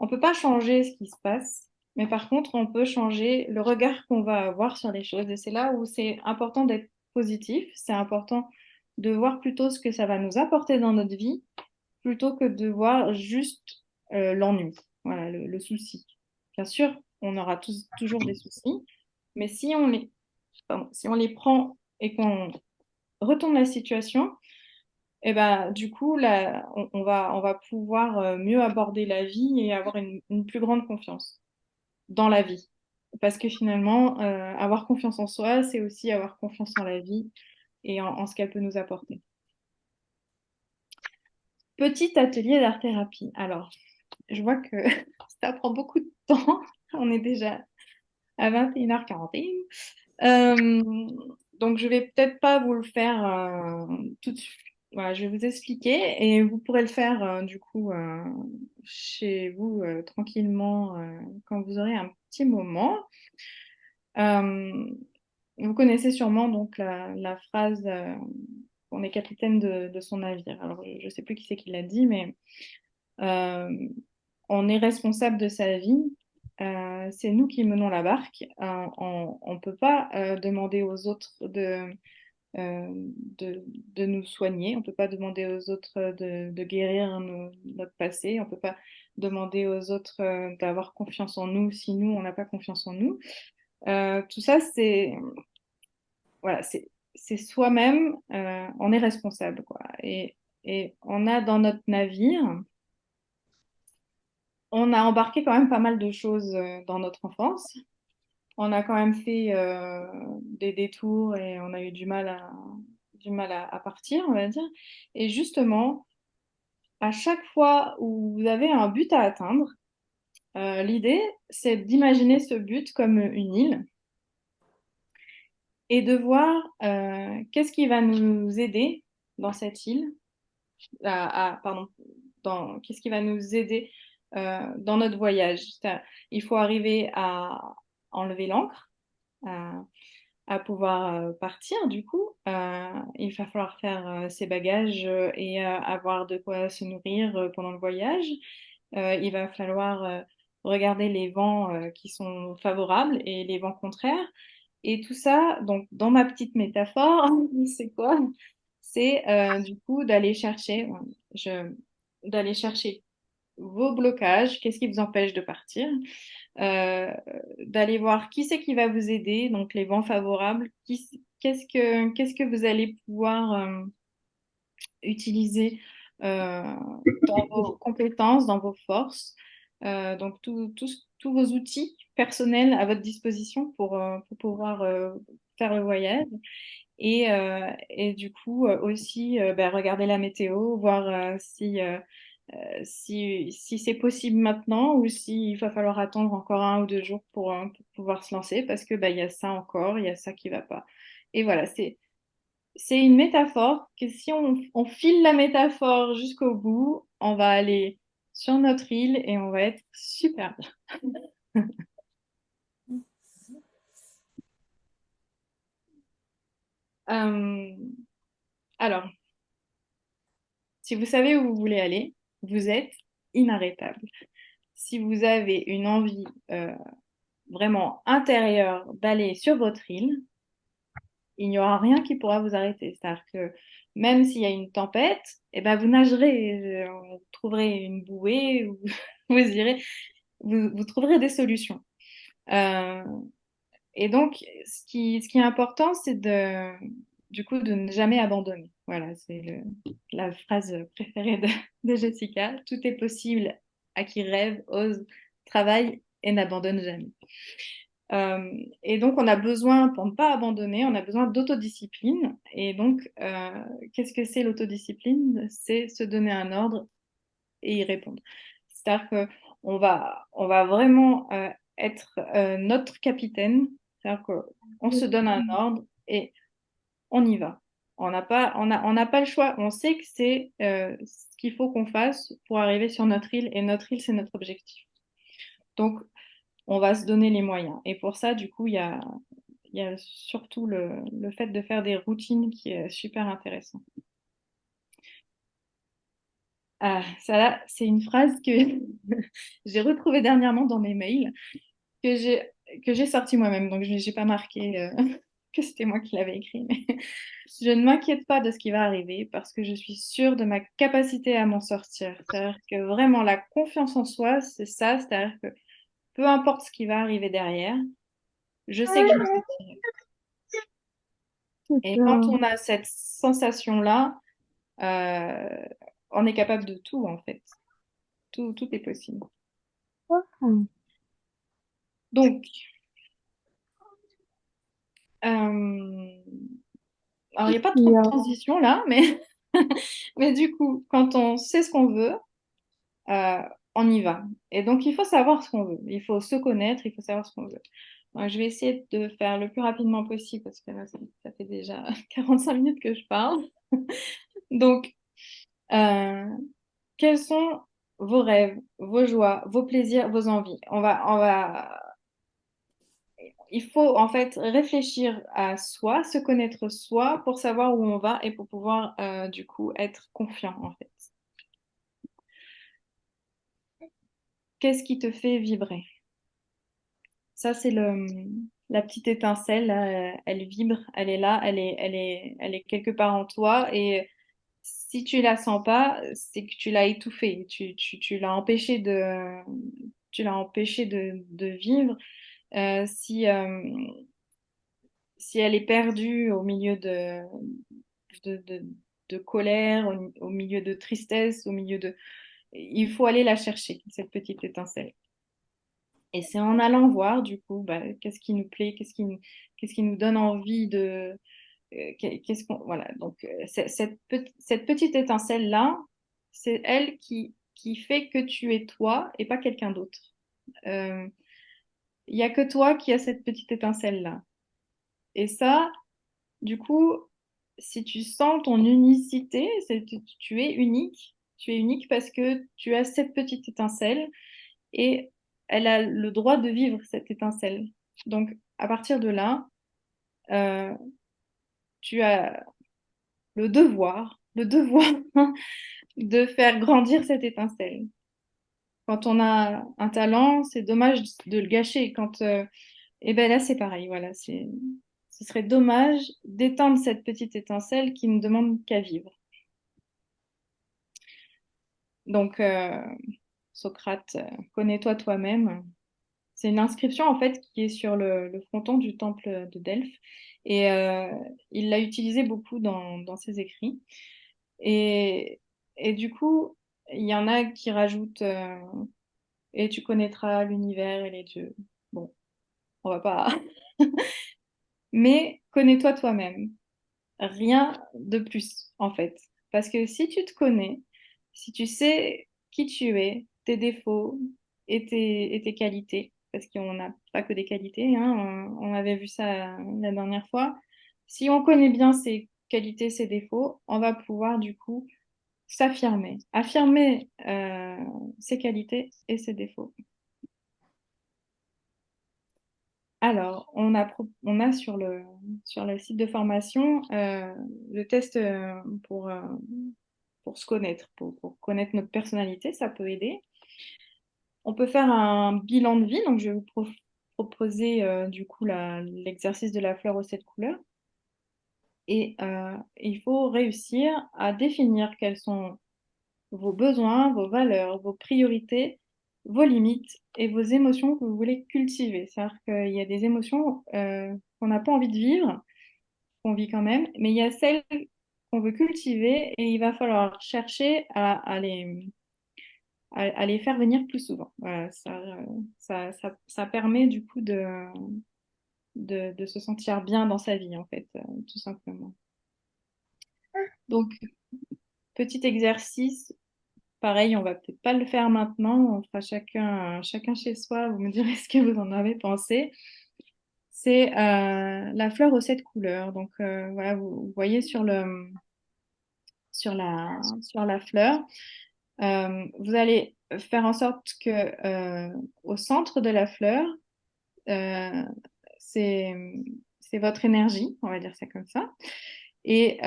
On peut pas changer ce qui se passe, mais par contre, on peut changer le regard qu'on va avoir sur les choses. Et c'est là où c'est important d'être positif. C'est important de voir plutôt ce que ça va nous apporter dans notre vie, plutôt que de voir juste l'ennui, voilà, le souci. Bien sûr, on aura toujours des soucis, mais si on les prend et qu'on retourne la situation, et ben, du coup, là, on va pouvoir mieux aborder la vie et avoir une plus grande confiance dans la vie. Parce que finalement, avoir confiance en soi, c'est aussi avoir confiance en la vie et en ce qu'elle peut nous apporter. Petit atelier d'art-thérapie. Alors, je vois que ça prend beaucoup de temps. On est déjà à 21h41. Donc, je vais peut-être pas vous le faire tout de suite. Voilà, je vais vous expliquer et vous pourrez le faire du coup chez vous tranquillement quand vous aurez un petit moment. Euh, Vous connaissez sûrement donc la phrase on est capitaine de son navire. Alors, je ne sais plus qui c'est qui l'a dit, mais euh, on est responsable de sa vie. C'est nous qui menons la barque. On ne peut pas demander aux autres euh, de nous soigner. On ne peut pas demander aux autres de guérir notre passé. On ne peut pas demander aux autres d'avoir confiance en nous si nous, on n'a pas confiance en nous. Tout ça, voilà, c'est soi-même, on est responsable, quoi. Et on a dans notre navire, on a embarqué quand même pas mal de choses dans notre enfance. On a quand même fait des détours et on a eu à partir, on va dire. Et justement, à chaque fois où vous avez un but à atteindre, l'idée, c'est d'imaginer ce but comme une île et de voir qu'est-ce qui va nous aider dans cette île, pardon, qu'est-ce qui va nous aider dans notre voyage. Il faut arriver à enlever l'ancre, à pouvoir partir du coup. Il va falloir faire ses bagages et avoir de quoi se nourrir pendant le voyage. Il va falloir regarder les vents qui sont favorables et les vents contraires. Et tout ça, donc dans ma petite métaphore, c'est quoi? C'est du coup d'aller chercher vos blocages, qu'est-ce qui vous empêche de partir, euh, d'aller voir qui c'est qui va vous aider, donc les vents favorables, qu'est-ce que vous allez pouvoir utiliser euh, dans vos compétences, dans vos forces, donc tous vos outils personnels à votre disposition pour pouvoir faire le voyage. Et du coup, aussi, ben, regarder la météo, voir si c'est possible maintenant ou s'il va falloir attendre encore 1 ou 2 jours pour pouvoir se lancer parce que bah, il y a ça encore, il y a ça qui va pas. Et voilà, c'est une métaphore que si on file la métaphore jusqu'au bout, on va aller sur notre île et on va être super bien. Euh, alors, si vous savez où vous voulez aller, vous êtes inarrêtable. Si vous avez une envie vraiment intérieure d'aller sur votre île, il n'y aura rien qui pourra vous arrêter. C'est-à-dire que même s'il y a une tempête, eh ben vous nagerez, vous trouverez une bouée, ou vous irez, vous trouverez des solutions. Euh, et donc, ce qui est important, c'est du coup, de ne jamais abandonner. Voilà, c'est la phrase préférée de Jessica. Tout est possible à qui rêve, ose, travaille et n'abandonne jamais. Et donc, on a besoin, pour ne pas abandonner, on a besoin d'autodiscipline. Et donc, qu'est-ce que c'est l'autodiscipline? C'est se donner un ordre et y répondre. C'est-à-dire on va vraiment être notre capitaine. C'est-à-dire qu'on se donne un ordre et on y va. On n'a pas le choix. On sait que c'est ce qu'il faut qu'on fasse pour arriver sur notre île. Et notre île, c'est notre objectif. Donc, on va se donner les moyens. Et pour ça, du coup, il y a surtout le fait de faire des routines qui est super intéressant. Ça là, c'est une phrase que j'ai retrouvée dernièrement dans mes mails, que j'ai que j'ai sortie moi-même. Donc, je n'ai pas marqué que c'était moi qui l'avais écrit. Mais je ne m'inquiète pas de ce qui va arriver parce que je suis sûre de ma capacité à m'en sortir. C'est-à-dire que vraiment, la confiance en soi, c'est ça. C'est-à-dire que peu importe ce qui va arriver derrière, je sais que je m'en sortirai. C'est Et ça. quand on a cette sensation-là, euh, on est capable de tout, en fait. Tout est possible. Donc, euh, alors il n'y a pas trop Il y de a- transition là, mais, mais du coup, quand on sait ce qu'on veut, euh, on y va. Et donc, il faut savoir ce qu'on veut. Il faut se connaître, il faut savoir ce qu'on veut. Donc, je vais essayer de faire le plus rapidement possible parce que là, ça fait déjà 45 minutes que je parle. Donc, euh, quels sont vos rêves, vos joies, vos plaisirs, vos envies? Il faut en fait réfléchir à soi, se connaître soi pour savoir où on va et pour pouvoir du coup être confiant en fait. Qu'est-ce qui te fait vibrer? Ça, c'est la petite étincelle, là, elle vibre, elle est là, elle est quelque part en toi et si tu la sens pas, c'est que tu l'as étouffée, tu l'as empêché de vivre. Si, si elle est perdue au milieu de, de, de colère, au milieu de tristesse, au milieu de... Il faut aller la chercher, cette petite étincelle. Et c'est en allant voir, du coup, bah, qu'est-ce qui nous plaît, qu'est-ce qui nous donne envie de... qu'est-ce qu'on... Voilà, donc cette petite étincelle-là, c'est elle qui fait que tu es toi et pas quelqu'un d'autre. Il n'y a que toi qui as cette petite étincelle-là. Et ça, du coup, si tu sens ton unicité, tu es unique. Tu es unique parce que tu as cette petite étincelle et elle a le droit de vivre cette étincelle. Donc, à partir de là, euh, tu as le devoir de faire grandir cette étincelle. Quand on a un talent, c'est dommage de le gâcher. Et ben là, c'est pareil. Voilà, ce serait dommage d'éteindre cette petite étincelle qui ne demande qu'à vivre. Donc, Socrate, connais-toi toi-même. C'est une inscription en fait qui est sur le fronton du temple de Delphes et il l'a utilisé beaucoup dans ses écrits. Et, et du coup, il y en a qui rajoutent et tu connaîtras l'univers et les dieux. Bon, on va pas. Mais connais-toi toi-même. Rien de plus en fait. Parce que si tu te connais, si tu sais qui tu es, tes défauts et tes qualités, parce qu'on n'a pas que des qualités, hein, on avait vu ça la dernière fois. Si on connaît bien ses qualités, ses défauts, on va pouvoir du coup s'affirmer, affirmer ses qualités et ses défauts. Alors, on a sur le site de formation le test pour se connaître, pour connaître notre personnalité, ça peut aider. On peut faire un bilan de vie, donc je vais vous proposer du coup l'exercice de la fleur aux 7 couleurs. Et il faut réussir à définir quels sont vos besoins, vos valeurs, vos priorités, vos limites et vos émotions que vous voulez cultiver. C'est-à-dire qu'il y a des émotions qu'on n'a pas envie de vivre, qu'on vit quand même, mais il y a celles qu'on veut cultiver et il va falloir chercher à les faire venir plus souvent. Voilà, ça permet du coup de se sentir bien dans sa vie, en fait, tout simplement. Donc, petit exercice, pareil, on va peut-être pas le faire maintenant, on fera chacun chez soi, vous me direz ce que vous en avez pensé. C'est la fleur aux 7 couleurs. Donc, voilà, vous voyez sur la fleur. Vous allez faire en sorte que au centre de la fleur, euh, c'est c'est votre énergie, on va dire ça comme ça. Et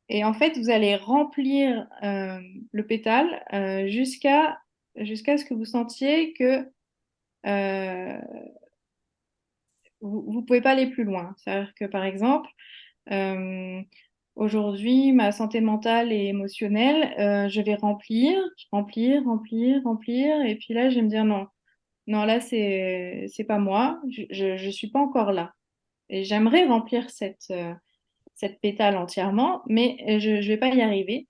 Et en fait, vous allez remplir le pétale jusqu'à ce que vous sentiez que euh, vous ne pouvez pas aller plus loin. C'est-à-dire que, par exemple, euh, aujourd'hui, ma santé mentale et émotionnelle, je vais remplir, et puis là, je vais me dire non, non, là, c'est pas moi, je suis pas encore là. Et j'aimerais remplir cette pétale entièrement, mais je vais pas y arriver.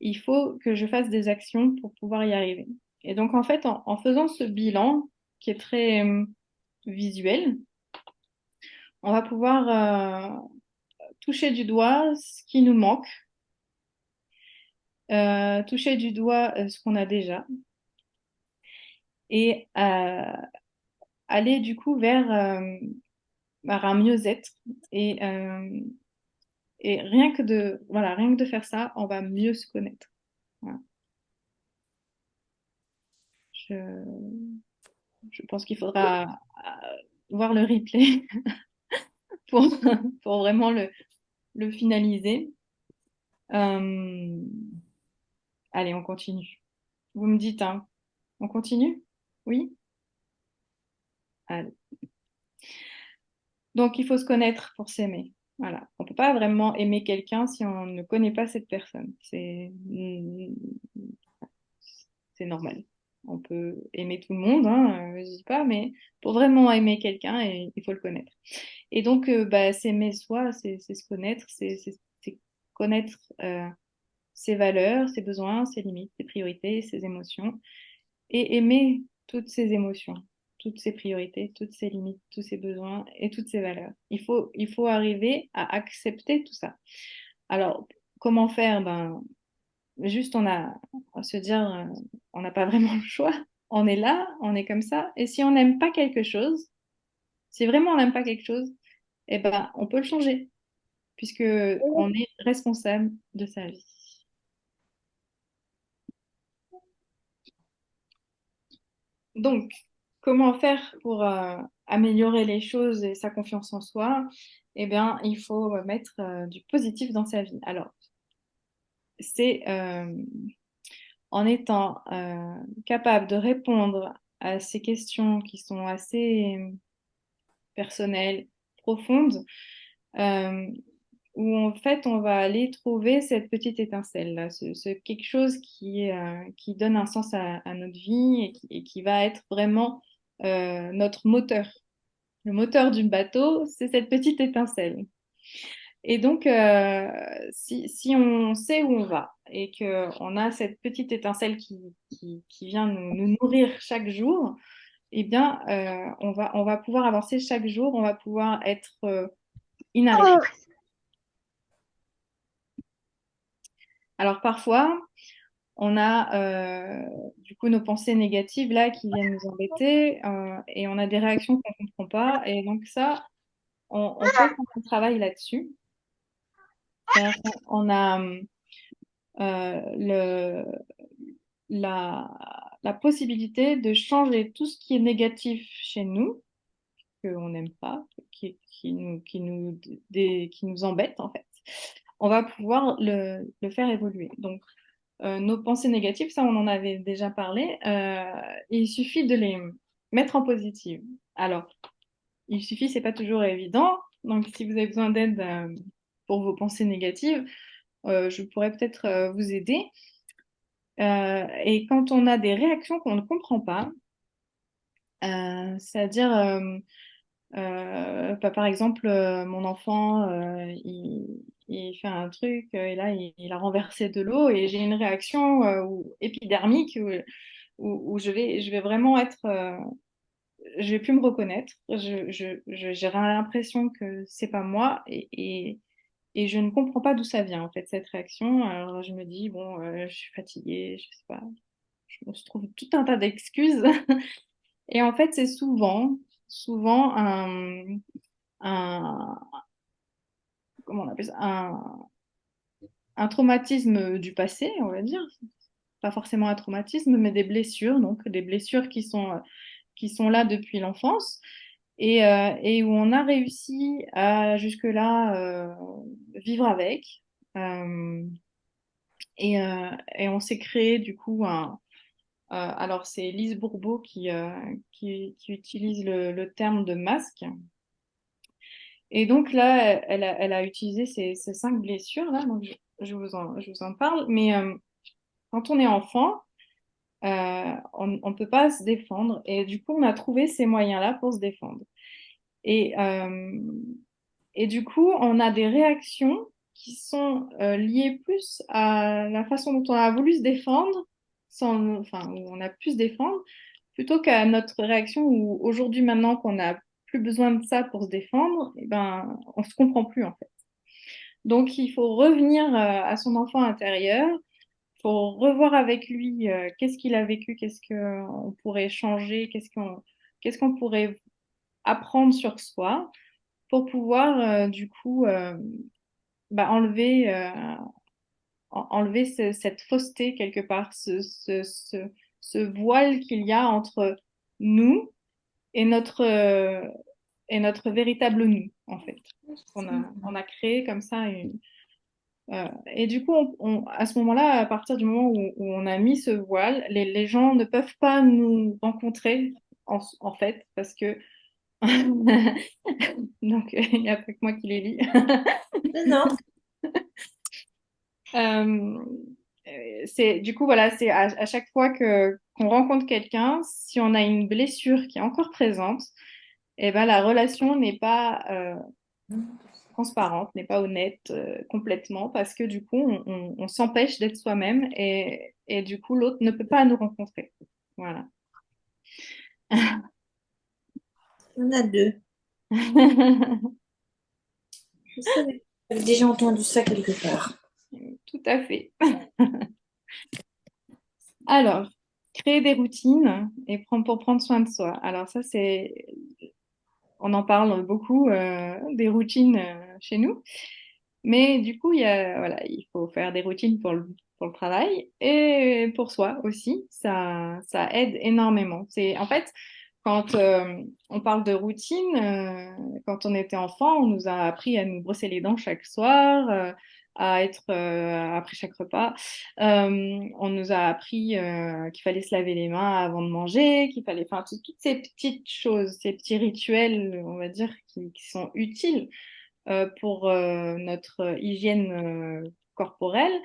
Il faut que je fasse des actions pour pouvoir y arriver. Et donc, en fait, en faisant ce bilan qui est très visuel, on va pouvoir toucher du doigt ce qui nous manque, toucher du doigt ce qu'on a déjà et aller du coup vers un mieux-être. Et, euh, et rien que de faire ça, on va mieux se connaître. Voilà. Je, je pense qu'il faudra voir le replay pour, pour vraiment le finaliser. Euh, allez, on continue. Vous me dites, hein, on continue? Oui? Allez. Donc, il faut se connaître pour s'aimer. Voilà. On ne peut pas vraiment aimer quelqu'un si on ne connaît pas cette personne. C'est normal. On peut aimer tout le monde, hein, je dis pas, mais pour vraiment aimer quelqu'un, il faut le connaître. Et donc, bah, s'aimer soi, c'est se connaître, c'est connaître ses valeurs, ses besoins, ses limites, ses priorités, ses émotions, et aimer toutes ces émotions, toutes ces priorités, toutes ces limites, tous ces besoins et toutes ces valeurs. Il faut arriver à accepter tout ça. Alors, comment faire? Ben, juste, on a à se dire, on n'a pas vraiment le choix. On est là, on est comme ça. Et si on n'aime pas quelque chose, si vraiment on n'aime pas quelque chose, eh ben, on peut le changer, puisque on est responsable de sa vie. Donc, comment faire pour améliorer les choses et sa confiance en soi? Eh bien, il faut mettre du positif dans sa vie. Alors, c'est en étant capable de répondre à ces questions qui sont assez personnelles, profondes, euh, où en fait on va aller trouver cette petite étincelle, là, ce quelque chose qui donne un sens à notre vie et qui va être vraiment notre moteur. Le moteur du bateau, c'est cette petite étincelle. Et donc, si on sait où on va et qu'on a cette petite étincelle qui vient nous nourrir chaque jour, eh bien, on va pouvoir avancer chaque jour, on va pouvoir être inarrêtable. Alors parfois, on a du coup nos pensées négatives là qui viennent nous embêter et on a des réactions qu'on ne comprend pas. Et donc ça, on peut faire un travail là-dessus. C'est-à-dire qu'on a le, la possibilité de changer tout ce qui est négatif chez nous, qu'on n'aime pas, qui nous embête en fait. On va pouvoir le faire évoluer. Donc, nos pensées négatives, ça on en avait déjà parlé, il suffit de les mettre en positive. Alors, il suffit, c'est pas toujours évident. Donc, si vous avez besoin d'aide pour vos pensées négatives, je pourrais peut-être vous aider. Et quand on a des réactions qu'on ne comprend pas, c'est-à-dire, bah, par exemple, mon enfant, il fait un truc et là, il a renversé de l'eau et j'ai une réaction épidermique où je vais vraiment être, je vais plus me reconnaître. J'ai l'impression que c'est pas moi et je ne comprends pas d'où ça vient en fait cette réaction. Alors je me dis bon, je suis fatiguée, je sais pas. Je me trouve tout un tas d'excuses. Et en fait, c'est souvent un, comment on appelle ça, un traumatisme du passé, on va dire. Pas forcément un traumatisme, mais des blessures, donc des blessures qui sont là depuis l'enfance et où on a réussi à jusque-là vivre avec. Euh, et on s'est créé du coup alors c'est Lise Bourbeau qui utilise le terme de masque. Et donc là, elle a utilisé ces 5 blessures là, donc je vous en parle. Mais quand on est enfant, on ne peut pas se défendre. Et du coup, on a trouvé ces moyens-là pour se défendre. Et, euh, et du coup, on a des réactions qui sont liées plus à la façon dont on a voulu se défendre, enfin, où on a pu se défendre, plutôt qu'à notre réaction où aujourd'hui, maintenant qu'on n'a plus besoin de ça pour se défendre, eh ben, on se comprend plus en fait. Donc, il faut revenir à son enfant intérieur, il faut revoir avec lui qu'est-ce qu'il a vécu, qu'est-ce qu'on pourrait changer, qu'est-ce qu'on pourrait apprendre sur soi pour pouvoir du coup enlever, enlever cette fausseté quelque part, ce voile qu'il y a entre nous et et notre véritable nous, en fait. On a créé comme ça et du coup, à ce moment-là, à partir du moment où on a mis ce voile, les gens ne peuvent pas nous rencontrer, en fait, parce que donc il n'y a pas que moi qui les lis. Non. Euh, c'est du coup voilà, c'est à chaque fois que qu'on rencontre quelqu'un, si on a une blessure qui est encore présente, et ben la relation n'est pas transparente, n'est pas honnête complètement parce que du coup on s'empêche d'être soi-même et du coup l'autre ne peut pas nous rencontrer. Voilà. Il y en a deux. Je savais. J'avais déjà entendu ça quelque part. Tout à fait. Alors, créer des routines et pour prendre soin de soi. Alors ça, on en parle beaucoup des routines chez nous. Mais du coup, voilà, il faut faire des routines pour le travail et pour soi aussi. Ça aide énormément. En fait, quand on parle de routine, quand on était enfant, on nous a appris à nous brosser les dents chaque soir, à être après chaque repas. On nous a appris qu'il fallait se laver les mains avant de manger, qu'il fallait, enfin, toutes ces petites choses, ces petits rituels, on va dire, qui sont utiles pour notre hygiène corporelle,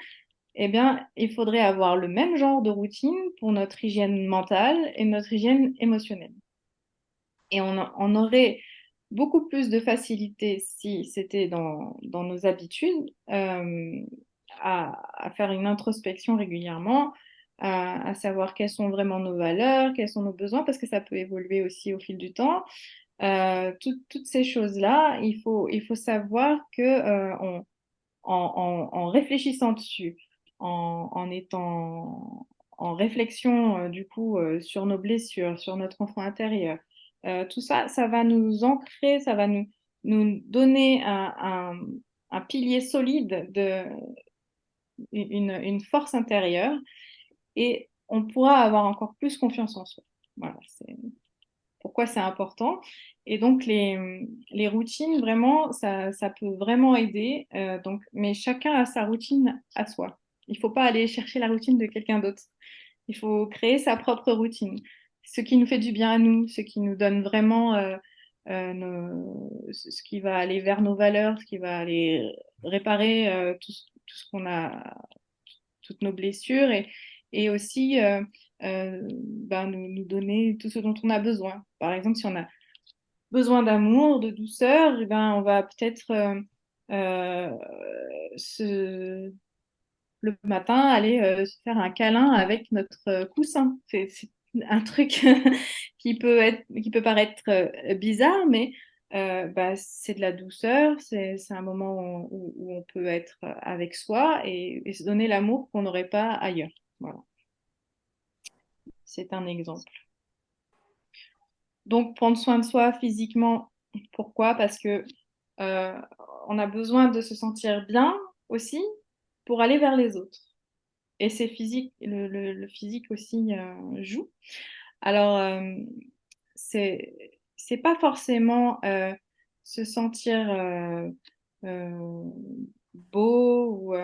eh bien, il faudrait avoir le même genre de routine pour notre hygiène mentale et notre hygiène émotionnelle. Et on aurait beaucoup plus de facilité si c'était dans nos habitudes à faire une introspection régulièrement, à savoir quelles sont vraiment nos valeurs, quels sont nos besoins, parce que ça peut évoluer aussi au fil du temps. Toutes ces choses-là, il faut savoir que en réfléchissant dessus, en étant en réflexion du coup sur nos blessures, sur notre enfant intérieur, tout ça, ça va nous ancrer, ça va nous donner un pilier solide une force intérieure et on pourra avoir encore plus confiance en soi. Voilà, c'est pourquoi c'est important. Et donc, les routines, vraiment, ça peut vraiment aider. Donc, mais chacun a sa routine à soi. Il ne faut pas aller chercher la routine de quelqu'un d'autre. Il faut créer sa propre routine. Ce qui nous fait du bien à nous, ce qui nous donne vraiment ce qui va aller vers nos valeurs, ce qui va aller réparer tout ce qu'on a, toutes nos blessures et aussi nous donner tout ce dont on a besoin. Par exemple, si on a besoin d'amour, de douceur, eh ben, on va peut-être euh, se, le matin aller se faire un câlin avec notre coussin. C'est un truc qui peut paraître bizarre, mais c'est de la douceur, c'est un moment où on peut être avec soi et se donner l'amour qu'on n'aurait pas ailleurs. Voilà, c'est un exemple. Donc, prendre soin de soi physiquement, pourquoi? Parce que euh, on a besoin de se sentir bien aussi pour aller vers les autres. Et c'est physique, le physique aussi joue. Alors, c'est pas forcément se sentir beau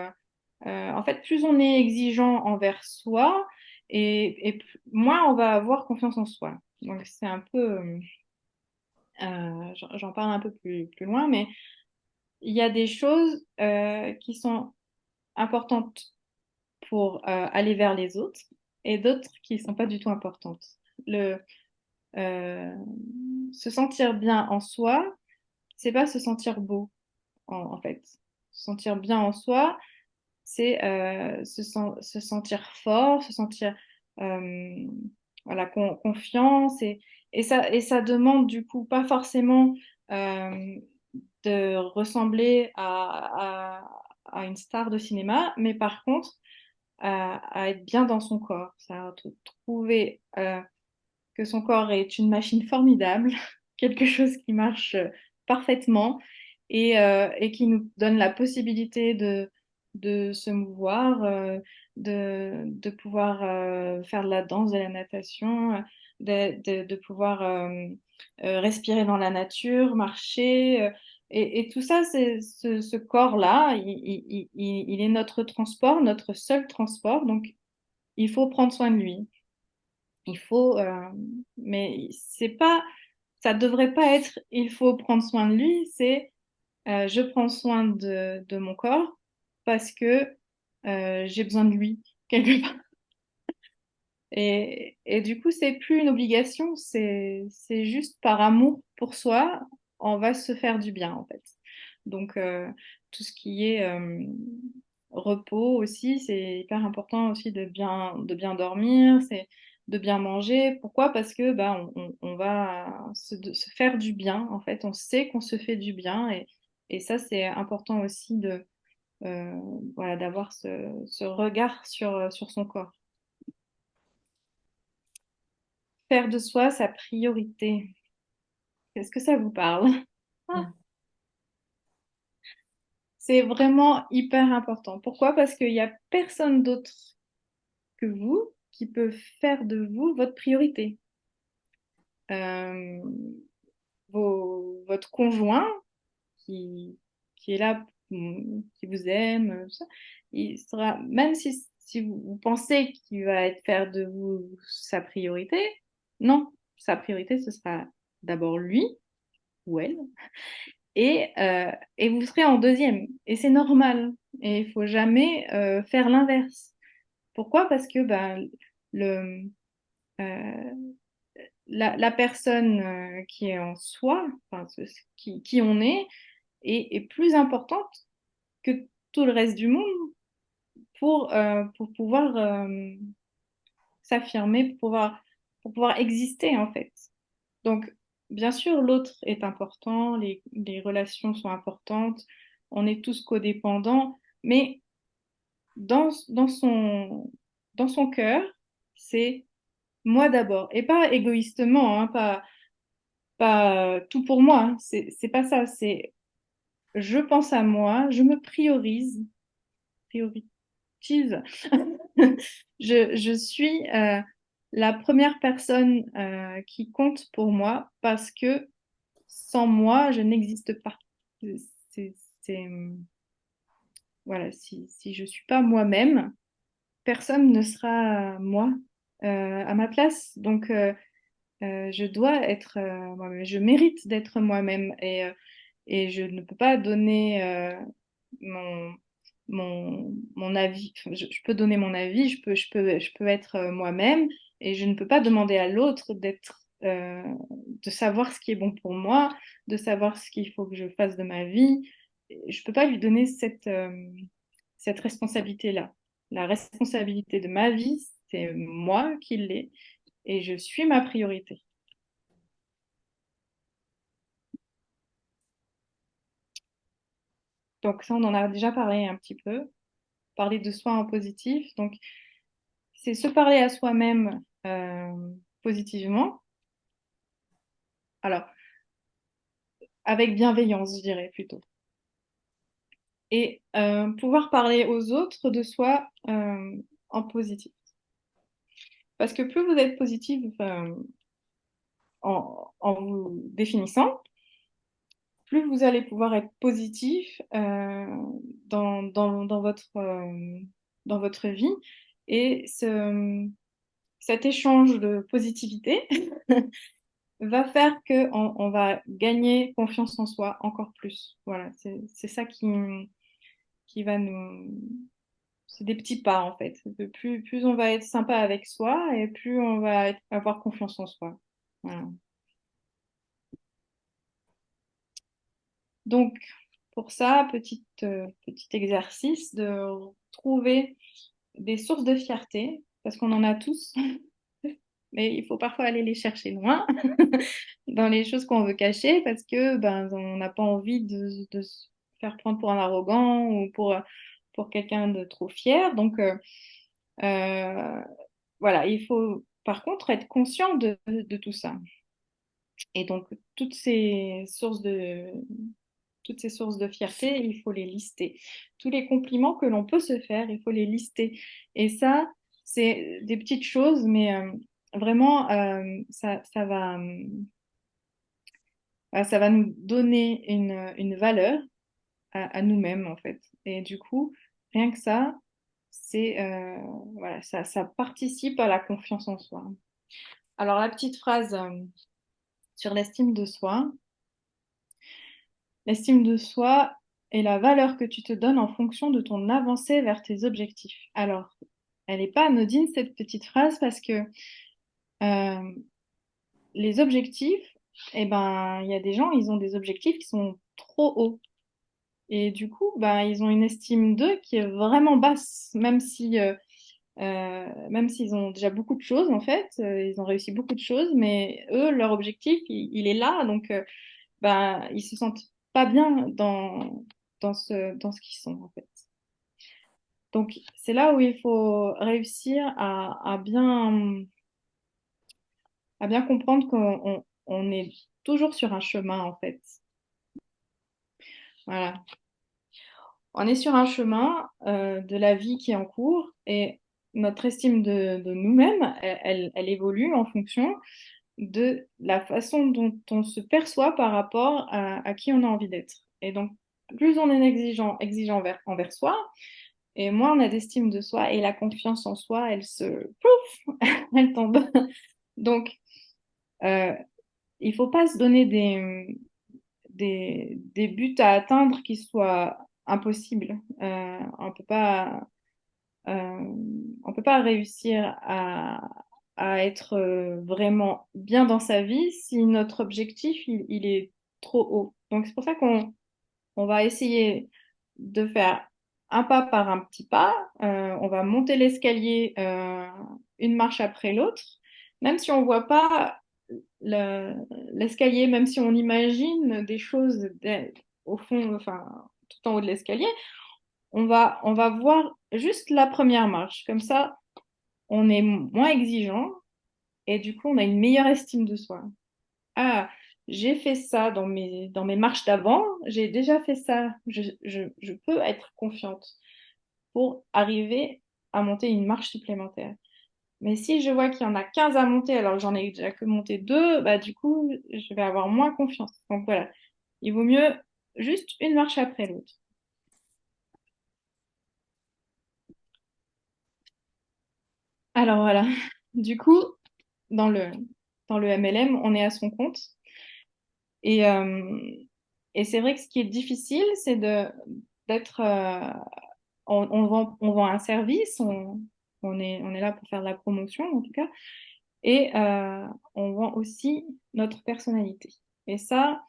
en fait, plus on est exigeant envers soi et moins on va avoir confiance en soi. Donc, c'est un peu, j'en parle un peu plus loin, mais il y a des choses qui sont importantes pour aller vers les autres et d'autres qui ne sont pas du tout importantes. Le, euh, Se sentir bien en soi, c'est pas se sentir beau, en fait. Se sentir bien en soi, c'est se sentir fort, se sentir euh, voilà, confiance et ça demande du coup pas forcément euh, de ressembler à une star de cinéma, mais par contre à être bien dans son corps, ça, trouver que son corps est une machine formidable, quelque chose qui marche parfaitement et qui nous donne la possibilité de se mouvoir, de pouvoir faire de la danse, de la natation, de pouvoir respirer dans la nature, marcher. Et tout ça, ce corps-là, il est notre transport, notre seul transport. Donc, il faut prendre soin de lui. Il faut, mais c'est pas, ça devrait pas être il faut prendre soin de lui, c'est je prends soin de mon corps parce que j'ai besoin de lui quelque part. Et du coup, c'est plus une obligation, c'est juste par amour pour soi, on va se faire du bien en fait. Donc, tout ce qui est repos aussi, c'est hyper important aussi de bien dormir, c'est de bien manger. Pourquoi? Parce que bah, on va se faire du bien en fait, on sait qu'on se fait du bien et ça, c'est important aussi euh, voilà, d'avoir ce regard sur son corps. Faire de soi sa priorité. Est-ce que ça vous parle? Ah, c'est vraiment hyper important. Pourquoi? Parce qu'il n'y a personne d'autre que vous qui peut faire de vous votre priorité. Euh, Votre conjoint qui est là, qui vous aime, tout ça, il sera, même si vous pensez qu'il va être faire de vous sa priorité, non, sa priorité, ce sera d'abord lui ou elle. Et vous serez en deuxième. Et c'est normal. Et il faut jamais faire l'inverse. Pourquoi? Parce que ben, le, euh, la personne qui est en soi, enfin, qui on est plus importante que tout le reste du monde pour pouvoir s'affirmer, pour pouvoir exister en fait. Donc, bien sûr, l'autre est important, les relations sont importantes, on est tous codépendants, mais dans son cœur, c'est moi d'abord. Et pas égoïstement, hein, pas tout pour moi, hein, c'est pas ça, c'est je pense à moi, je me priorise, je suis la première personne qui compte pour moi parce que sans moi, je n'existe pas. C'est, voilà, si je suis pas moi-même, personne ne sera moi à ma place. Donc, je dois être moi-même. Je mérite d'être moi-même et je ne peux pas donner mon, mon avis. Enfin, je peux donner mon avis, je peux être moi-même et je ne peux pas demander à l'autre de savoir ce qui est bon pour moi, de savoir ce qu'il faut que je fasse de ma vie. Je ne peux pas lui donner cette responsabilité-là. La responsabilité de ma vie, c'est moi qui l'ai et je suis ma priorité. Donc ça, on en a déjà parlé un petit peu, parler de soi en positif. Donc c'est se parler à soi-même positivement. Alors, avec bienveillance, je dirais plutôt. Et pouvoir parler aux autres de soi en positif. Parce que plus vous êtes positif en vous définissant, plus vous allez pouvoir être positif dans votre vie. Et cet échange de positivité va faire qu'on va gagner confiance en soi encore plus. Voilà, c'est ça qui va nous... C'est des petits pas en fait. Plus on va être sympa avec soi et plus on va avoir confiance en soi. Voilà. Donc, pour ça, petit exercice de trouver des sources de fierté, parce qu'on en a tous, mais il faut parfois aller les chercher loin, dans les choses qu'on veut cacher, parce que ben, on n'a pas envie de se faire prendre pour un arrogant ou pour quelqu'un de trop fier. Donc, euh, voilà, il faut par contre être conscient de tout ça. Et donc, toutes ces sources de fierté, il faut les lister. Tous les compliments que l'on peut se faire, il faut les lister. Et ça, c'est des petites choses, mais vraiment, ça va nous donner une valeur à nous-mêmes, en fait. Et du coup, rien que ça, voilà, ça participe à la confiance en soi. Alors, la petite phrase sur l'estime de soi. L'estime de soi est la valeur que tu te donnes en fonction de ton avancée vers tes objectifs. Alors, elle n'est pas anodine, cette petite phrase, parce que euh, les objectifs, eh ben, il y a des gens, ils ont des objectifs qui sont trop hauts. Et du coup, ben, ils ont une estime d'eux qui est vraiment basse, même s'ils ont déjà beaucoup de choses, en fait, ils ont réussi beaucoup de choses, mais eux, leur objectif, il est là, donc ben, ils se sentent pas bien dans ce qu'ils sont, en fait. Donc, c'est là où il faut réussir à bien comprendre on est toujours sur un chemin, en fait. Voilà. On est sur un chemin de la vie qui est en cours et notre estime de nous-mêmes, elle évolue en fonction de la façon dont on se perçoit par rapport à qui on a envie d'être. Et donc, plus on est exigeant envers soi, et moins on a d'estime de soi, et la confiance en soi, pouf, elle tombe. Donc, euh, il faut pas se donner des buts à atteindre qui soient impossibles. Euh, on peut pas réussir à être vraiment bien dans sa vie si notre objectif, il est trop haut. Donc, c'est pour ça on va essayer de faire un pas par un petit pas. On va monter l'escalier une marche après l'autre, même si on voit pas le- l'escalier, même si on imagine des choses au fond, enfin, tout en haut de l'escalier, on va voir juste la première marche. Comme ça, on est moins exigeant et du coup, on a une meilleure estime de soi. Ah, j'ai fait ça dans mes marches d'avant, j'ai déjà fait ça, je peux être confiante pour arriver à monter une marche supplémentaire. Mais si je vois qu'il y en a 15 à monter, alors que j'en ai déjà que monté 2, bah du coup, je vais avoir moins confiance. Donc voilà, il vaut mieux juste une marche après l'autre. Alors voilà, du coup, dans le, dans le MLM, on est à son compte. Et, et c'est vrai que ce qui est difficile, c'est d'être... on vend un service, on est là pour faire de la promotion en tout cas, et on vend aussi notre personnalité. Et ça,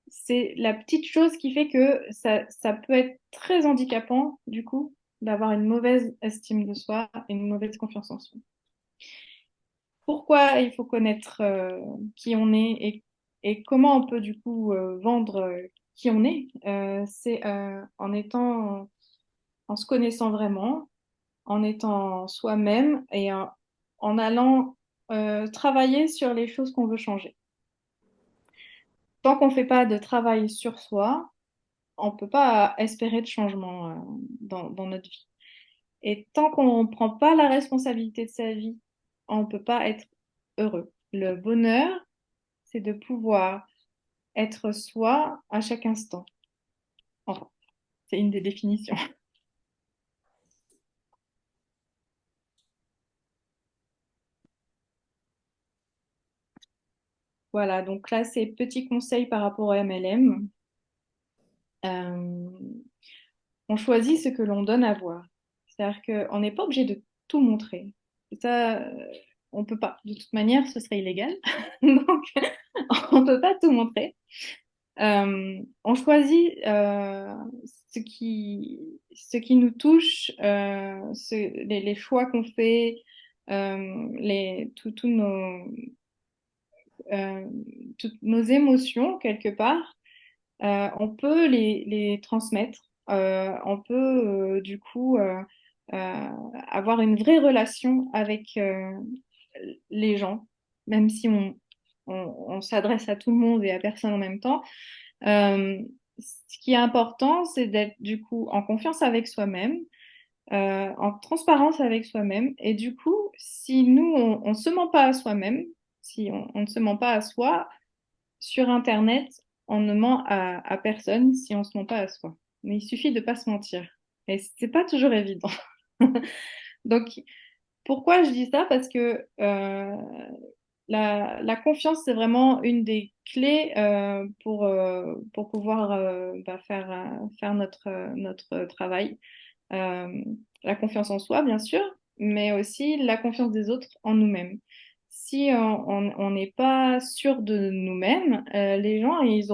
c'est la petite chose qui fait que ça peut être très handicapant, du coup, d'avoir une mauvaise estime de soi et une mauvaise confiance en soi. Pourquoi il faut connaître qui on est et comment on peut du coup vendre qui on est, c'est en se connaissant vraiment, en étant soi-même et en allant travailler sur les choses qu'on veut changer. Tant qu'on ne fait pas de travail sur soi, on ne peut pas espérer de changement dans notre vie. Et tant qu'on ne prend pas la responsabilité de sa vie, on ne peut pas être heureux. Le bonheur, c'est de pouvoir être soi à chaque instant. Enfin, c'est une des définitions. Voilà, donc là, c'est petit conseil par rapport au MLM. Euh, on choisit ce que l'on donne à voir. C'est-à-dire qu'on n'est pas obligé de tout montrer. Et ça, on peut pas. De toute manière, ce serait illégal. Donc, on ne peut pas tout montrer. On choisit ce qui nous touche, les choix qu'on fait, tous euh, toutes nos émotions, quelque part. On peut les transmettre. On peut du coup avoir une vraie relation avec les gens, même si on s'adresse à tout le monde et à personne en même temps. Euh, Ce qui est important, c'est d'être du coup en confiance avec soi-même, en transparence avec soi-même. Et du coup, si nous, on ne se ment pas à soi-même, si on ne se ment pas à soi, sur Internet, on ne ment à personne si on ne se ment pas à soi. Mais il suffit de ne pas se mentir. Et c'est pas toujours évident. Donc, pourquoi je dis ça? Parce que la confiance, c'est vraiment une des clés pour pouvoir faire notre travail. Euh, la confiance en soi, bien sûr, mais aussi la confiance des autres en nous-mêmes. Si on n'est pas sûr de nous-mêmes, les gens, ils,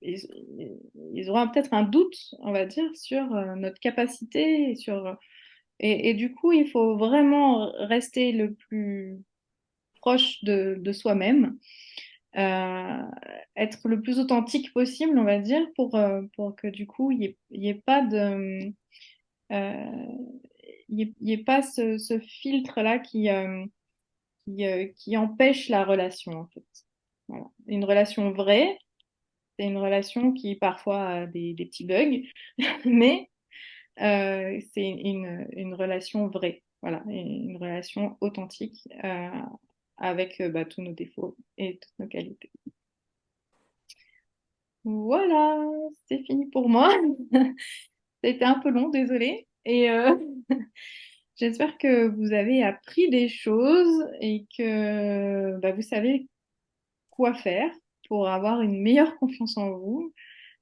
ils auront peut-être un doute, on va dire, sur notre capacité, et du coup, il faut vraiment rester le plus proche de soi-même, euh, être le plus authentique possible, on va dire, pour que du coup, il y ait pas de, il y ait pas ce filtre-là qui empêche la relation, en fait. Voilà. Une relation vraie, c'est une relation qui parfois a des petits bugs, mais c'est une relation vraie, voilà, une relation authentique avec tous nos défauts et toutes nos qualités. Voilà, c'est fini pour moi. Ça a été un peu long, désolée. Et j'espère que vous avez appris des choses et que vous savez quoi faire pour avoir une meilleure confiance en vous,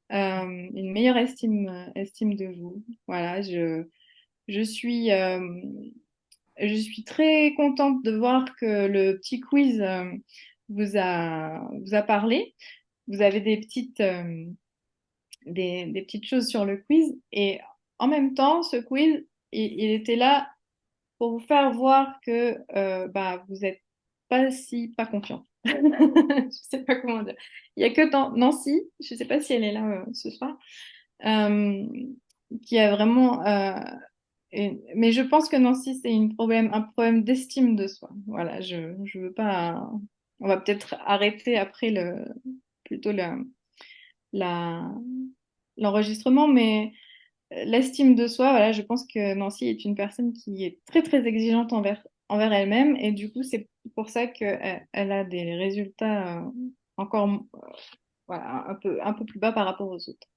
une meilleure estime de vous. Voilà, je suis, euh, je suis très contente de voir que le petit quiz vous a parlé. Vous avez des petites choses sur le quiz et en même temps, ce quiz, il était là pour vous faire voir que vous n'êtes pas confiant. Je sais pas comment dire. Il y a que Nancy, je sais pas si elle est là ce soir, euh, qui a vraiment. Mais je pense que Nancy, c'est un problème d'estime de soi. Voilà, je veux pas. On va peut-être arrêter après plutôt la, l'enregistrement, mais l'estime de soi, voilà, je pense que Nancy est une personne qui est très très exigeante envers elle-même et du coup c'est pour ça qu'elle elle a des résultats encore voilà, un peu plus bas par rapport aux autres.